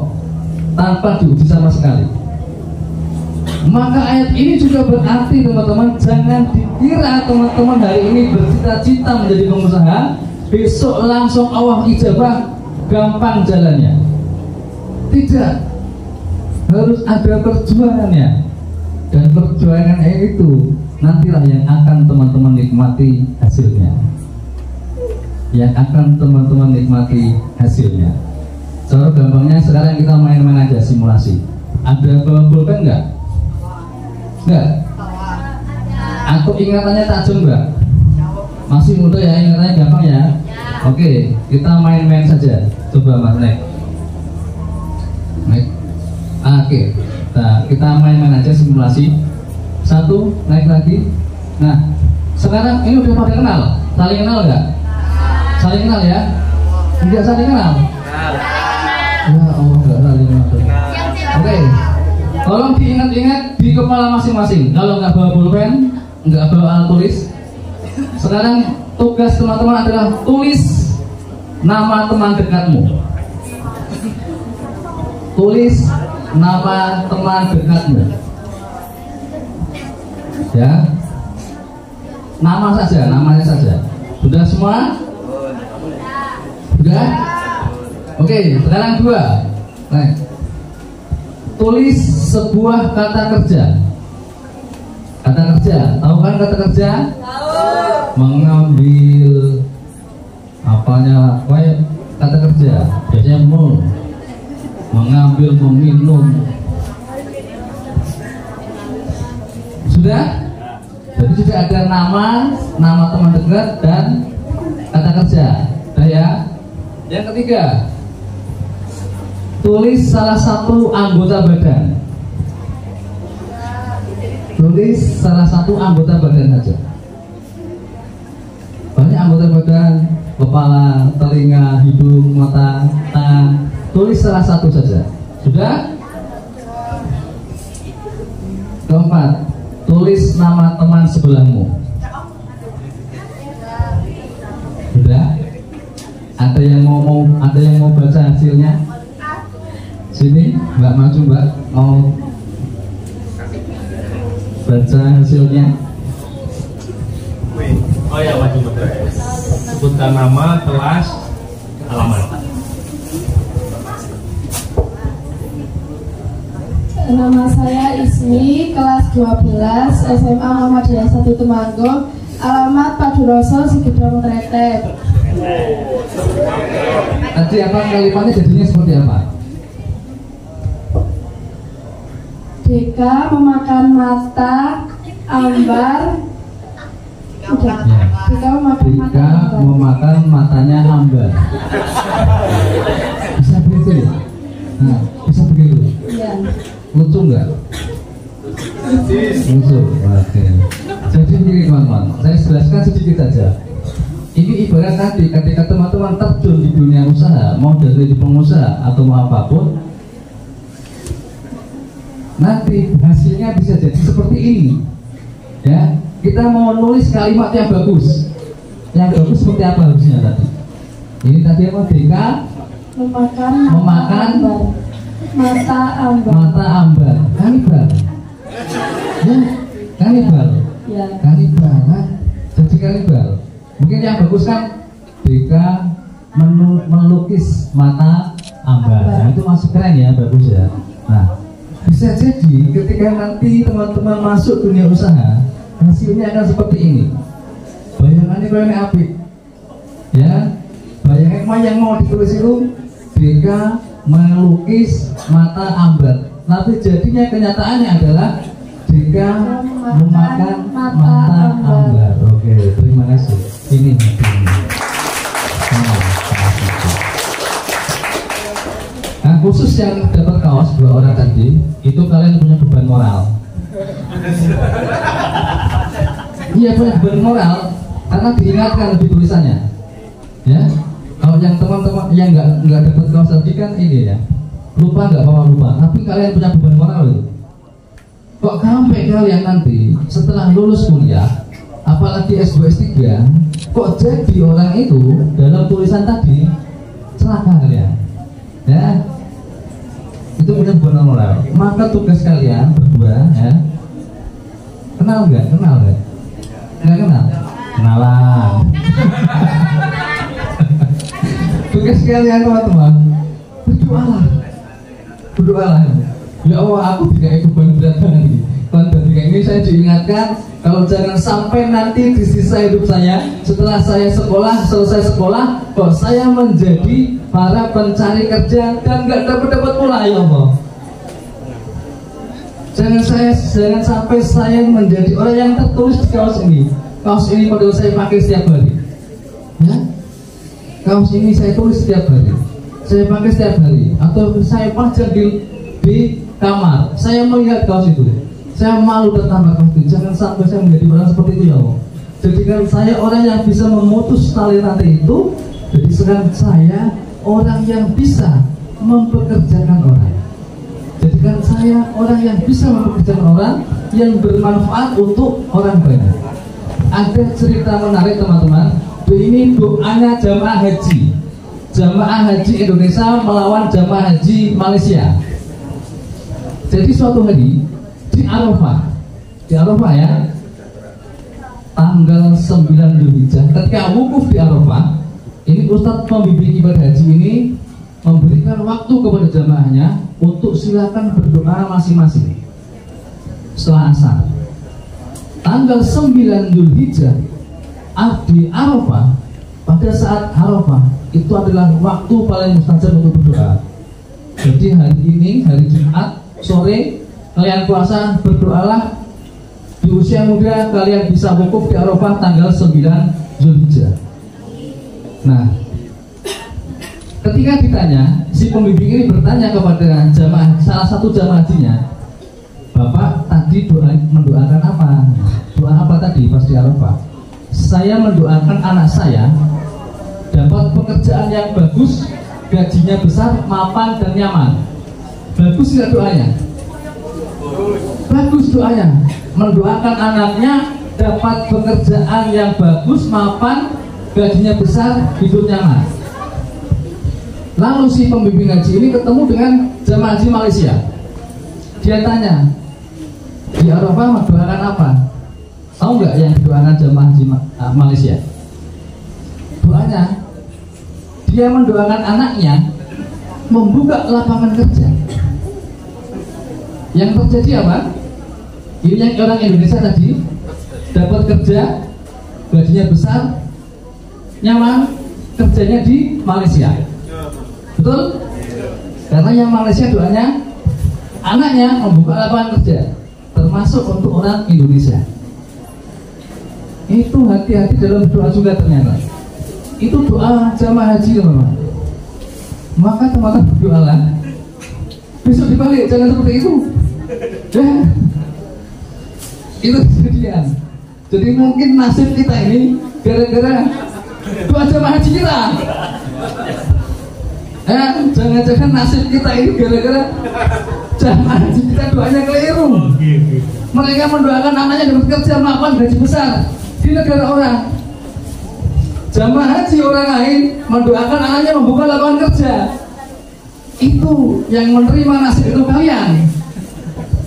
tanpa diuji sama sekali. Maka ayat ini juga berarti teman-teman, jangan dikira teman-teman hari ini bercita-cita menjadi pengusaha besok langsung Allah ijabah gampang jalannya. Tidak, harus ada perjuangannya, dan perjuangan itu nantilah yang akan teman-teman nikmati hasilnya. Yang akan teman-teman nikmati hasilnya. Cara gampangnya sekarang kita main-main aja simulasi. Ada bawa pulpen enggak? Enggak? Aku ingatannya tajam enggak? Masih muda ya, ingatannya gampang ya? Oke, kita main-main saja. Coba Mas naik. Oke, nah, kita main-main aja simulasi. Satu, naik lagi. Nah, sekarang ini udah pada kenal. Saling kenal enggak? Saling kenal ya? Enggak saling kenal? Ya Allah, enggak saling kenal. Oke, tolong diingat-ingat di kepala masing-masing. Kalau nggak bawa pulpen, nggak bawa alat tulis, sekarang tugas teman-teman adalah tulis nama teman dekatmu. Tulis nama teman dekatmu. Ya, nama saja, namanya saja. Sudah semua? Sudah? Oke, sekarang dua. Nah, tulis sebuah kata kerja. Kata kerja, tahu kan kata kerja? Tahu. Mengambil apanya? Kata kerja. Biasanya mengambil, meminum. Sudah? Jadi sudah ada nama teman dekat dan kata kerja. Sudah ya? Yang ketiga, tulis salah satu anggota badan. Tulis salah satu anggota badan saja. Banyak anggota badan, kepala, telinga, hidung, mata, tangan. Tulis salah satu saja. Sudah? Keempat, tulis nama teman sebelahmu. Sudah? Ada yang mau baca hasilnya? Sini, Mbak maju Mbak, mau baca hasilnya? Oh ya, maju Mbak. Sebutkan nama, kelas, alamat. Nama saya Ismi, kelas 12, SMA Muhammadiyah 1 Temanggung, alamat Paduroso, Sigedong Tretep. Nanti apa kalimatnya jadinya seperti apa? Deka memakan mata ambar. Udah. Deka memakan matanya ambar. Bisa begitu ya? Nah, bisa begitu. Iya. Lucu nggak? Lucu. Oke. Jadi begini teman-teman, saya jelaskan sedikit saja. Ini ibarat tadi ketika teman-teman terjun di dunia usaha, mau dari pengusaha atau mau apapun, nanti hasilnya bisa jadi seperti ini. Ya, kita mau nulis kalimat yang bagus. Yang bagus seperti apa harusnya tadi? Ini tadi apa? Deka memakan mata ambar. Mata ambar. Ambar. Ya, kanibal. Ya. Kanibal, nah, jadi kanibal. Mungkin yang bagus kan BK melukis mata ambar. Nah, itu masih keren ya, bagus ya. Nah, bisa jadi ketika nanti teman-teman masuk dunia usaha, hasilnya akan seperti ini. Bayangannya kayak api, ya. Bayangan yang mau ditulis itu BK melukis mata ambar. Tapi jadinya kenyataannya adalah BK memakan mata ambar. Oke, terima kasih. Ini. Nah, khusus yang dapat kaos 2 orang tadi, itu kalian punya beban moral. Iya, punya beban moral karena diingatkan di tulisannya. Ya, kalau yang teman-teman yang nggak dapat kaos tadi kan ini ya, lupa nggak apa-apa lupa. Tapi kalian punya beban moral itu. Kok sampai kalian nanti setelah lulus kuliah, apalagi S2 S3, kok jadi orang itu dalam tulisan tadi celaka kalian. Ya, itu punya beban moral. Maka tugas kalian berdua ya, kenal nggak? Nggak kenal? Kenalan. Tugas kalian teman-teman, berdoalah. Ya Allah, aku tidak beban berat banget ini. Dari ini saya diingatkan kalau jangan sampai nanti di sisa hidup saya setelah saya selesai sekolah, kok saya menjadi para pencari kerja dan nggak dapat pula, ya Allah. Jangan sampai saya menjadi orang yang tertulis di kaos ini. Kaos ini padahal saya pakai setiap hari. Ya? Kaos ini saya tulis setiap hari, saya pakai setiap hari, atau saya pajang di kamar. Saya melihat kaos itu, saya malu bertambah kaos itu. Jangan sampai saya menjadi orang seperti itu, ya Allah. Jadikan saya orang yang bisa memutus tali rantai itu. Jadi sekarang saya orang yang bisa mempekerjakan orang. Jadikan saya orang yang bisa mempekerjakan orang, yang bermanfaat untuk orang banyak. Ada cerita menarik teman-teman. Ini doanya jamaah haji. Jamaah haji Indonesia melawan jamaah haji Malaysia. Jadi suatu hari di Arafah ya, tanggal 9 Dzulhijjah, ketika wukuf di Arafah, ini Ustadz pembimbing ibadah haji ini memberikan waktu kepada jamaahnya untuk silakan berdoa masing-masing setelah asar. Tanggal 9 Dzulhijjah di Arafah, pada saat Arafah itu adalah waktu paling mustajab untuk berdoa. Jadi hari ini, hari Jumat sore, kalian puasa, berdoalah. Di usia muda kalian bisa wukuf di Arafah tanggal 9 Dzulhijjah. Nah, ketika ditanya, si pembimbing ini bertanya kepada jamaah, salah satu jamaah hajinya, Bapak tadi mendoakan apa? Doa apa tadi pas di Arafah? Saya mendoakan anak saya dapat pekerjaan yang bagus, gajinya besar, mapan dan nyaman. Bagus tidak doanya? Bagus doanya. Mendoakan anaknya dapat pekerjaan yang bagus, mapan, gajinya besar, hidup nyaman. Lalu si pembimbing haji ini ketemu dengan jamaah haji Malaysia. Dia tanya, di Arafah mendoakan apa? Tahu nggak yang didoakan jamaah haji Malaysia? Doanya, dia mendoakan anaknya membuka lapangan kerja. Yang terjadi apa? Ini yang orang Indonesia tadi dapat kerja, gajinya besar, nyaman, kerjanya di Malaysia. Betul? Karena yang Malaysia doanya anaknya membuka lapangan kerja, termasuk untuk orang Indonesia. Itu hati-hati dalam doa juga ternyata. Itu doa jamaah haji teman-teman. Maka teman-teman berdoalah. Besok dibalik, jangan seperti itu. Ya. Itu kejadian. Jadi mungkin nasib kita ini gara-gara doa jamaah haji kita. Jangan-jangan nasib kita ini gara-gara jamaah haji kita doanya keliru. Mereka mendoakan anaknya dapat kerja, mapan, gaji besar di negara orang. Jamaah haji orang lain mendoakan anaknya membuka lapangan kerja. Itu yang menerima nasib itu kalian.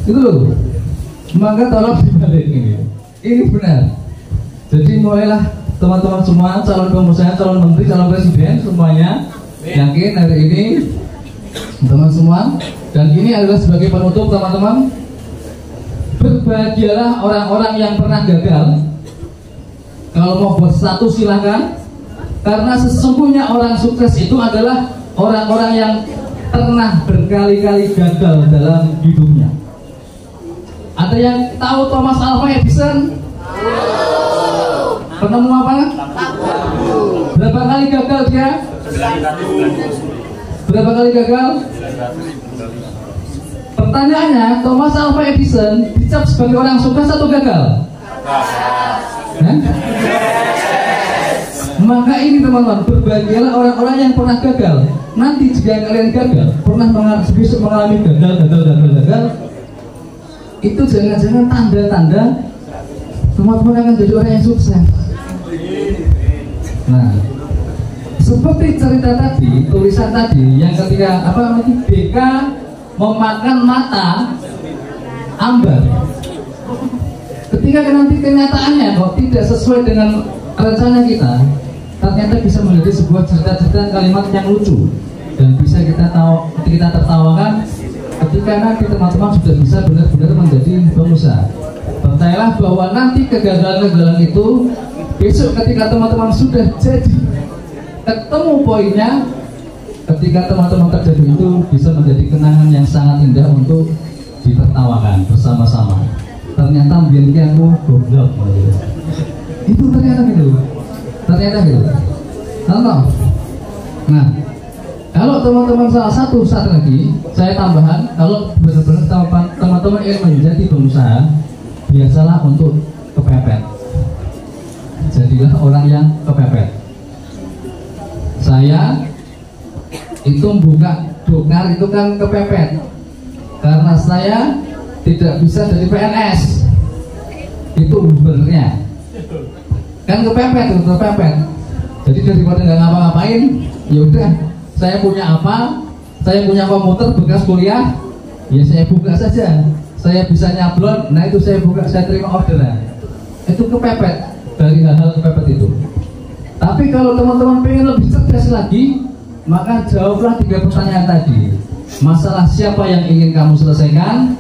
Itu loh. maka tolong dibalik ini. Ini benar. Jadi mulailah teman-teman semua, calon pengusaha, calon menteri, calon presiden, semuanya yakin hari ini teman semua. Dan ini adalah sebagai penutup teman-teman. Berbahagialah orang-orang yang pernah gagal. Kalau mau buat status silahkan. Karena sesungguhnya orang sukses itu adalah orang-orang yang pernah berkali-kali gagal dalam hidupnya. Ada yang tahu Thomas Alva Edison? Penemu apa? Berapa kali gagal dia? Berapa kali gagal? Pertanyaannya, Thomas Alva Edison dicap sebagai orang sukses atau gagal? Maka ini teman-teman, berbahagialah orang-orang yang pernah gagal. Nanti jika kalian gagal, pernah mengalami gagal, itu jangan-jangan tanda-tanda teman-teman akan jadi orang yang sukses. Nah, seperti cerita tadi, tulisan tadi yang ketika BK memakan mata ambar. Ketika nanti kenyataannya kok tidak sesuai dengan rencana kita, ternyata bisa menjadi sebuah cerita-cerita kalimat yang lucu dan bisa kita tertawakan ketika nanti teman-teman sudah bisa benar-benar menjadi pengusaha. Percayalah bahwa nanti kegagalan-kegagalan itu besok ketika teman-teman sudah jadi ketemu poinnya, ketika teman-teman terjadi itu bisa menjadi kenangan yang sangat indah untuk ditertawakan bersama-sama. Ternyata biar aku goblok itu ternyata gitu. Contoh. Nah, kalau teman-teman salah satu saat lagi saya tambahkan, kalau benar-benar teman-teman ingin menjadi pengusaha, biasalah untuk kepepet. Jadilah orang yang kepepet. Saya itu buka dokar itu kan kepepet, karena saya tidak bisa jadi PNS. Itu benernya kan kepepet. Jadi daripada nggak ngapa-ngapain, ya udah saya punya apa? Saya punya komputer bekas kuliah, ya saya buka saja. Saya bisa nyablon, nah itu saya buka, saya terima orderan. Itu kepepet, dari hal-hal kepepet itu. Tapi kalau teman-teman pengen lebih cerdas lagi, maka jawablah 3 pertanyaan tadi. Masalah siapa yang ingin kamu selesaikan,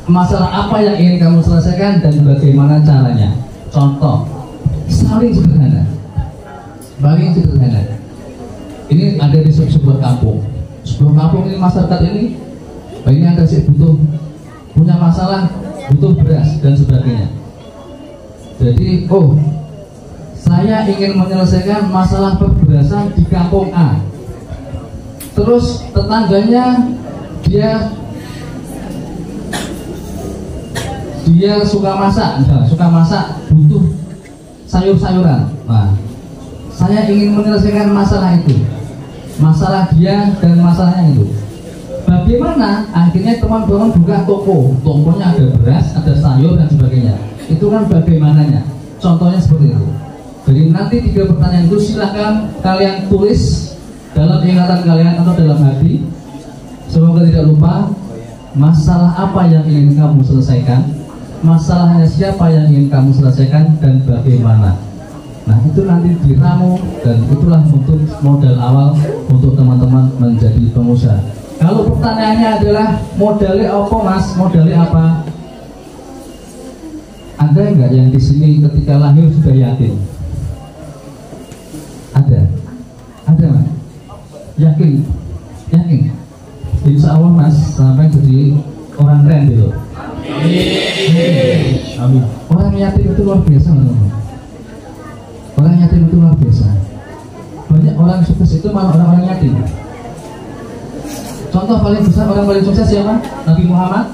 masalah apa yang ingin kamu selesaikan, dan bagaimana caranya. Contoh, paling sederhana. Ini ada di sebuah kampung. Sebuah kampung ini, masyarakat ini ada sih punya masalah, butuh beras dan sebagainya. Jadi, saya ingin menyelesaikan masalah perberasan di kampung A. Terus tetangganya dia suka masak, butuh sayur-sayuran. Nah, saya ingin menyelesaikan masalah itu, masalah dia dan masalahnya itu. Bagaimana? Akhirnya teman-teman buka tokonya ada beras, ada sayur dan sebagainya. Itu kan bagaimananya. Contohnya seperti itu. Jadi nanti 3 pertanyaan itu silahkan kalian tulis dalam ingatan kalian atau dalam hati. Semoga tidak lupa masalah apa yang ingin kamu selesaikan, masalahnya siapa yang ingin kamu selesaikan, dan bagaimana. Nah, itu nanti diramu, dan itulah untuk modal awal untuk teman-teman menjadi pengusaha. Kalau pertanyaannya adalah modalnya apa mas, modalnya apa? Ada nggak yang di sini ketika lahir sudah yatim? Ada mas? Yakin? Insya Allah mas sampai jadi orang keren gitu. Amin. Orang yatim itu luar biasa teman-teman. Orang yatim itu luar biasa. Banyak orang sukses itu malah orang-orang yatim. Contoh paling besar, orang paling sukses siapa? Nabi Muhammad.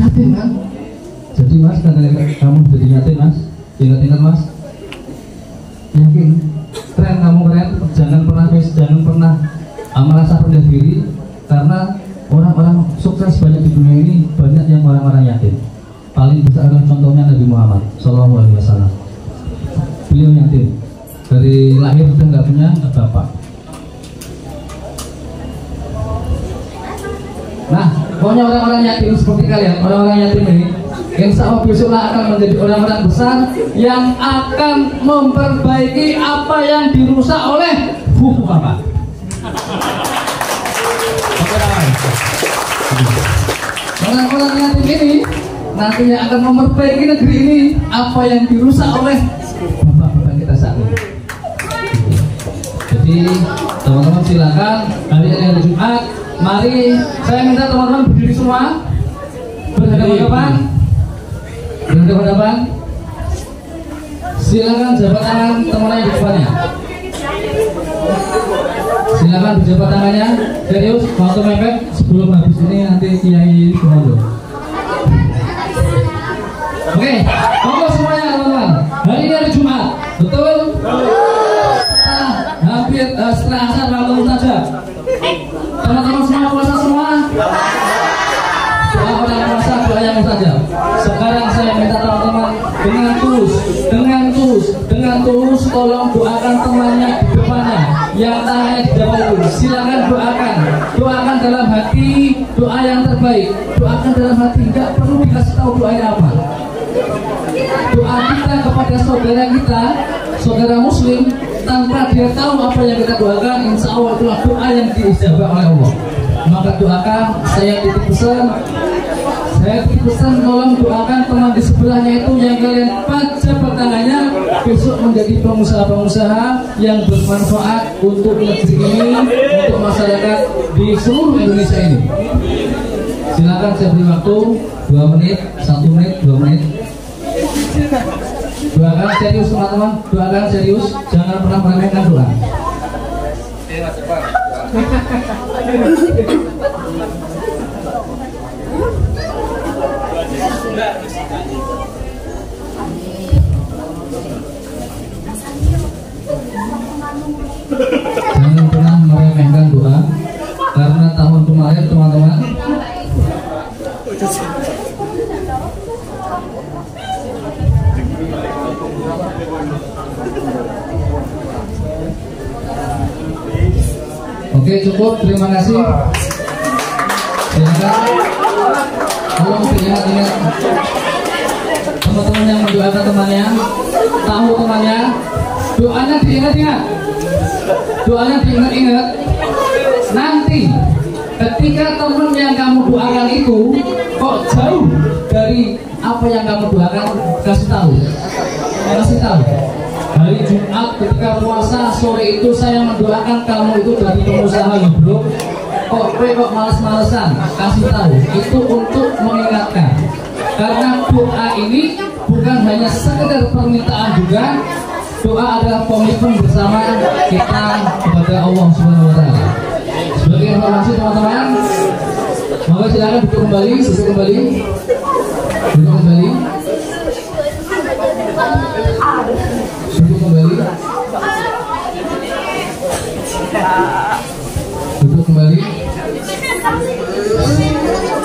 Yatim kan? Jadi mas, kamu jadi yatim mas, ingat-ingat mas. Yakin? Keren, kamu keren. Jangan pernah merasa rendah diri, karena orang-orang sukses banyak di dunia ini, banyak yang orang-orang yatim. Paling besar adalah contohnya Nabi Muhammad Sallallahu Alaihi Wasallam. Beliau yatim, dari lahir sudah nggak punya bapak. Nah, Pokoknya orang-orang yatim seperti kalian, orang-orang yatim ini, insya Allah besoklah akan menjadi orang-orang besar yang akan memperbaiki apa yang dirusak oleh hukum apa? Orang-orang yatim ini nantinya akan memperbaiki negeri ini apa yang dirusak oleh bapak-bapak kita saat ini. Jadi teman-teman silakan hari ini hari Jumat, mari saya minta teman-teman berdiri semua, berhadapan-hadapan, berhadapan-hadapan. Silakan jabat tangan teman-teman yang di depannya. Silakan berjabat tangannya. Serius, waktu mepet sebelum habis ini nanti kiai semua dulu. Oke, monggo semuanya teman-teman. Hari ini hari Jumat, betul? Hampir setelah asar lalu saja. Teman-teman semua puasa semua? Doa orang puasa, doa yang saja. Sekarang saya minta teman-teman dengan tulus, tolong doakan temannya di depannya, yang tangannya di depan itu. Silakan doakan dalam hati, doa yang terbaik. Doakan dalam hati, nggak perlu dikasih tahu doanya apa. Doa kita kepada saudara kita, saudara muslim, tanpa dia tahu apa yang kita doakan, insya Allah itulah doa yang diijabah oleh Allah. Maka doakan, saya titip pesan, tolong doakan teman di sebelahnya itu yang kalian jabat tangannya besok menjadi pengusaha-pengusaha yang bermanfaat untuk negeri ini, untuk masyarakat di seluruh Indonesia ini. Silakan saya beri waktu 2 menit, 1 menit, 2 menit. Doakan serius teman-teman, doakan serius, jangan pernah meremehkan doa. Jangan pernah meremehkan doa, karena tahun kemarin teman-teman oke, cukup, terima kasih. Silakan. Tolong diingat-ingat teman-teman yang mendoakan temannya, tahu temannya, doanya diingat-ingat. Doanya diingat-ingat. Nanti ketika teman yang kamu doakan itu kok jauh dari apa yang kamu doakan, kasih tahu. Hari Jumat ketika puasa sore itu saya mendoakan kamu itu dari pengusaha bro, kok males-malesan, kasih tahu. Itu untuk mengingatkan, karena doa ini bukan hanya sekedar permintaan juga, doa adalah komitmen bersama kita kepada Allah Subhanahu Wa Taala. Sebagai informasi teman-teman, maka silakan duduk kembali.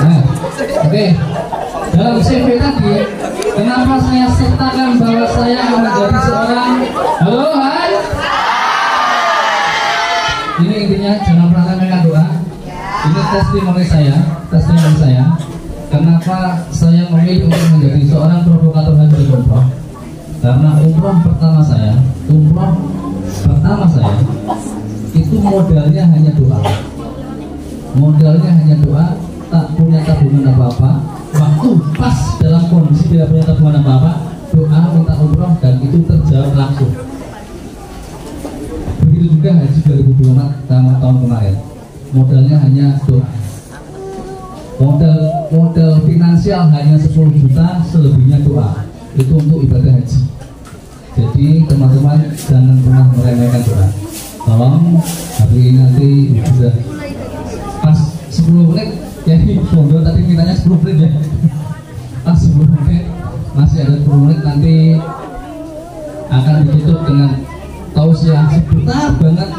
Nah, oke. Dalam CV tadi, kenapa saya sertakan bahwa saya menjadi seorang hai? Ini intinya jangan pernah remehkan doa. Ini testimoni saya. Kenapa saya memilih untuk menjadi seorang provokator haji umroh? Karena umroh pertama saya itu modalnya hanya doa, tak punya tabungan apa-apa. Waktu pas dalam kondisi tidak punya tabungan apa-apa, doa minta umroh dan itu terjawab langsung. Begitu juga haji 2024 tahun kemarin, modalnya hanya doa. Modal finansial hanya 10 juta, selebihnya doa. Itu untuk ibadah haji. Jadi teman-teman jangan pernah meremehkan doa. Tolong hari ini nanti sudah pas 10 menit. Jadi Bondo tadi mintanya 10 menit ya. Pas 10 menit, masih ada 10 menit, nanti akan ditutup dengan tausiah sebentar banget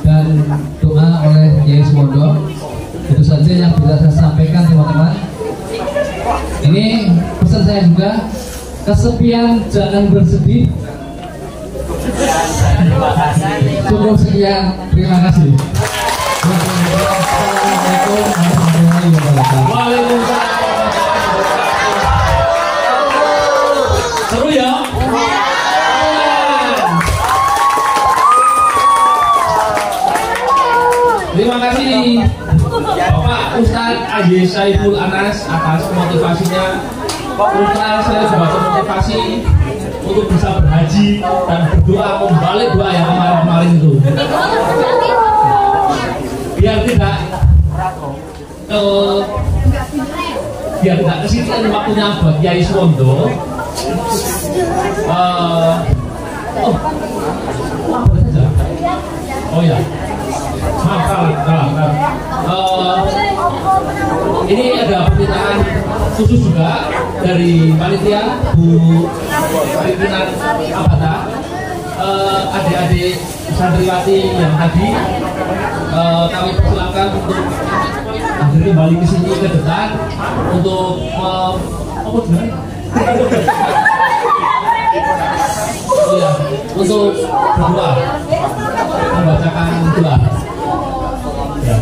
dan doa oleh Kiai Suwondo. Itu saja yang bisa saya sampaikan teman-teman. Ini pesan saya juga, kesepian jangan bersedih. Cukup sekian, terima kasih. Assalamualaikum warahmatullahi wabarakatuh. Terima kasih Bapak Ustadz Haji Saiful Anas atas motivasinya. Ustadz saya juga termotivasi untuk bisa berhaji dan berdoa membalik doa yang kemarin itu. Biar tidak kesini waktunya buat Kiai Suwondo. Oh ya, maaf kalah. Ini ada permintaan khusus juga dari panitia Bu pimpinan Abata, adik-adik santriwati yang tadi kami persilakan untuk akhirnya kembali ke sini ke depan untuk untuk berdoa, membacakan doa. Ya.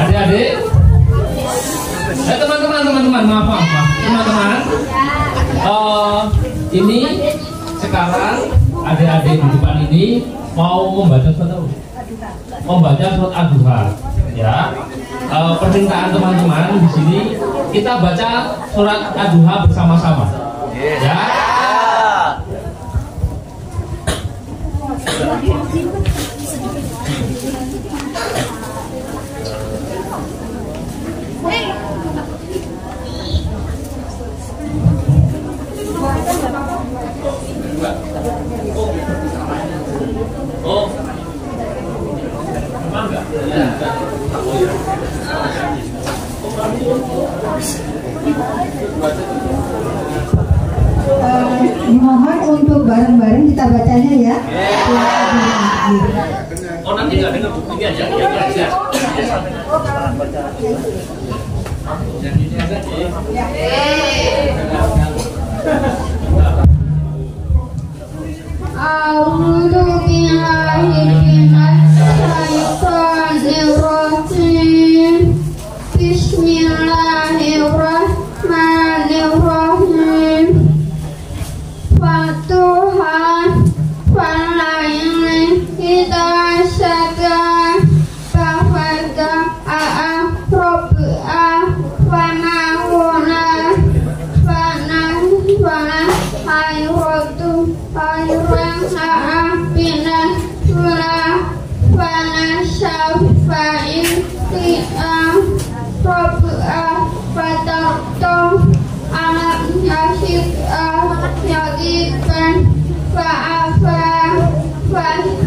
Adik-adik, teman-teman, maaf, teman-teman. Ini sekarang adik-adik di depan ini mau membaca surat Ad-Duha. Ya, permintaan teman-teman di sini kita baca surat Ad-Duha bersama-sama. Ya. Oh, memang enggak? Mohon untuk bareng-bareng kita bacanya ya. Oh, nanti nggak dengar ini aja. Yang ini aja sih. A'udzu billahi minasy syaithanir rajim. Bismillahirrahmanirrahim. Fatuhan walaili idza saja fafada a'roba fanahuna hayratu hayran sa'abina surah fanasyafain ti'am roba fatartum anak yasyid'ah yadiban fa'afa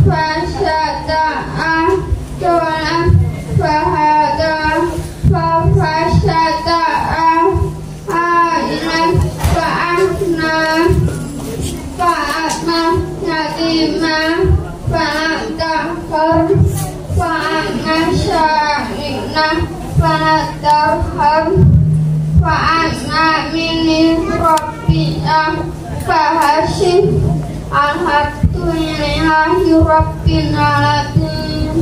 fasyata'ah dolam fahada fasyata'ah ailan fa'atna yatimah fa'atakar fa'atna sya'inah fa'atarham fa'atna minin rabbi'ah fahasib alhamdulillahi rabbil alamin.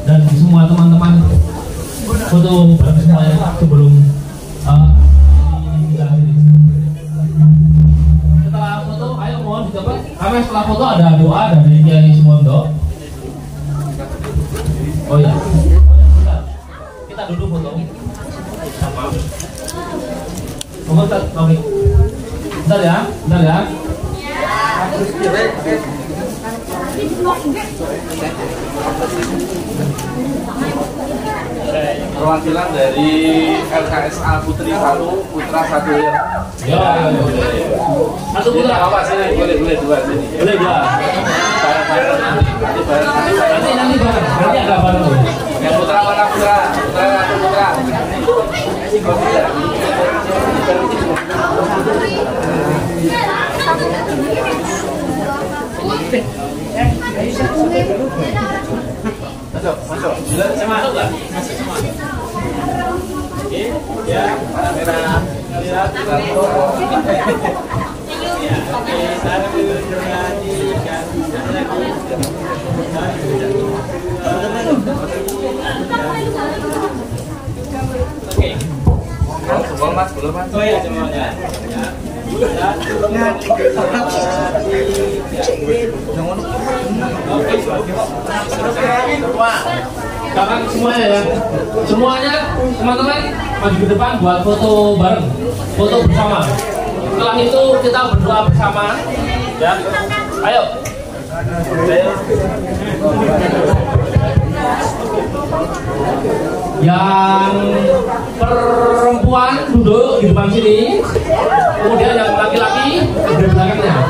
Dan semua teman-teman foto bareng semuanya sebelum setelah foto, ayo mohon dicoba. Karena setelah foto ada doa dari Kiai Sumondo. Oh ya, kita duduk foto. Bentar ya, bentar ya. Perwakilan dari LKSA Putri 1, Putra 1 ya. Ya. Satu putra apa sini? Boleh dua sini. Boleh dua. Bareng-bareng Nanti bareng. Nanti ada bareng. Yang putra mana putra? Putra atau putra? Masuk. Saya masuk lah. Masuk semua. Oke, ya, kamera lihat satu. Ya, oke, satu, dua, tiga, oke. Belum mas. Oh ya semuanya. Ya. Kakak semuanya ya. Semuanya teman-teman maju ke depan buat foto bareng, foto bersama. Setelah itu kita berdoa bersama, ya. Ayo. Yang perempuan duduk di depan sini, kemudian yang laki-laki di belakangnya.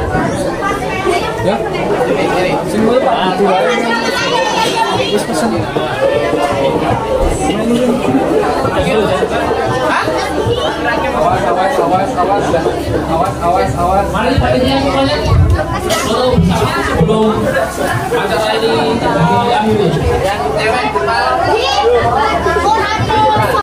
Ya. Semua Pak. Awas. Mari panitia semuanya foto bersama sebelum acara ini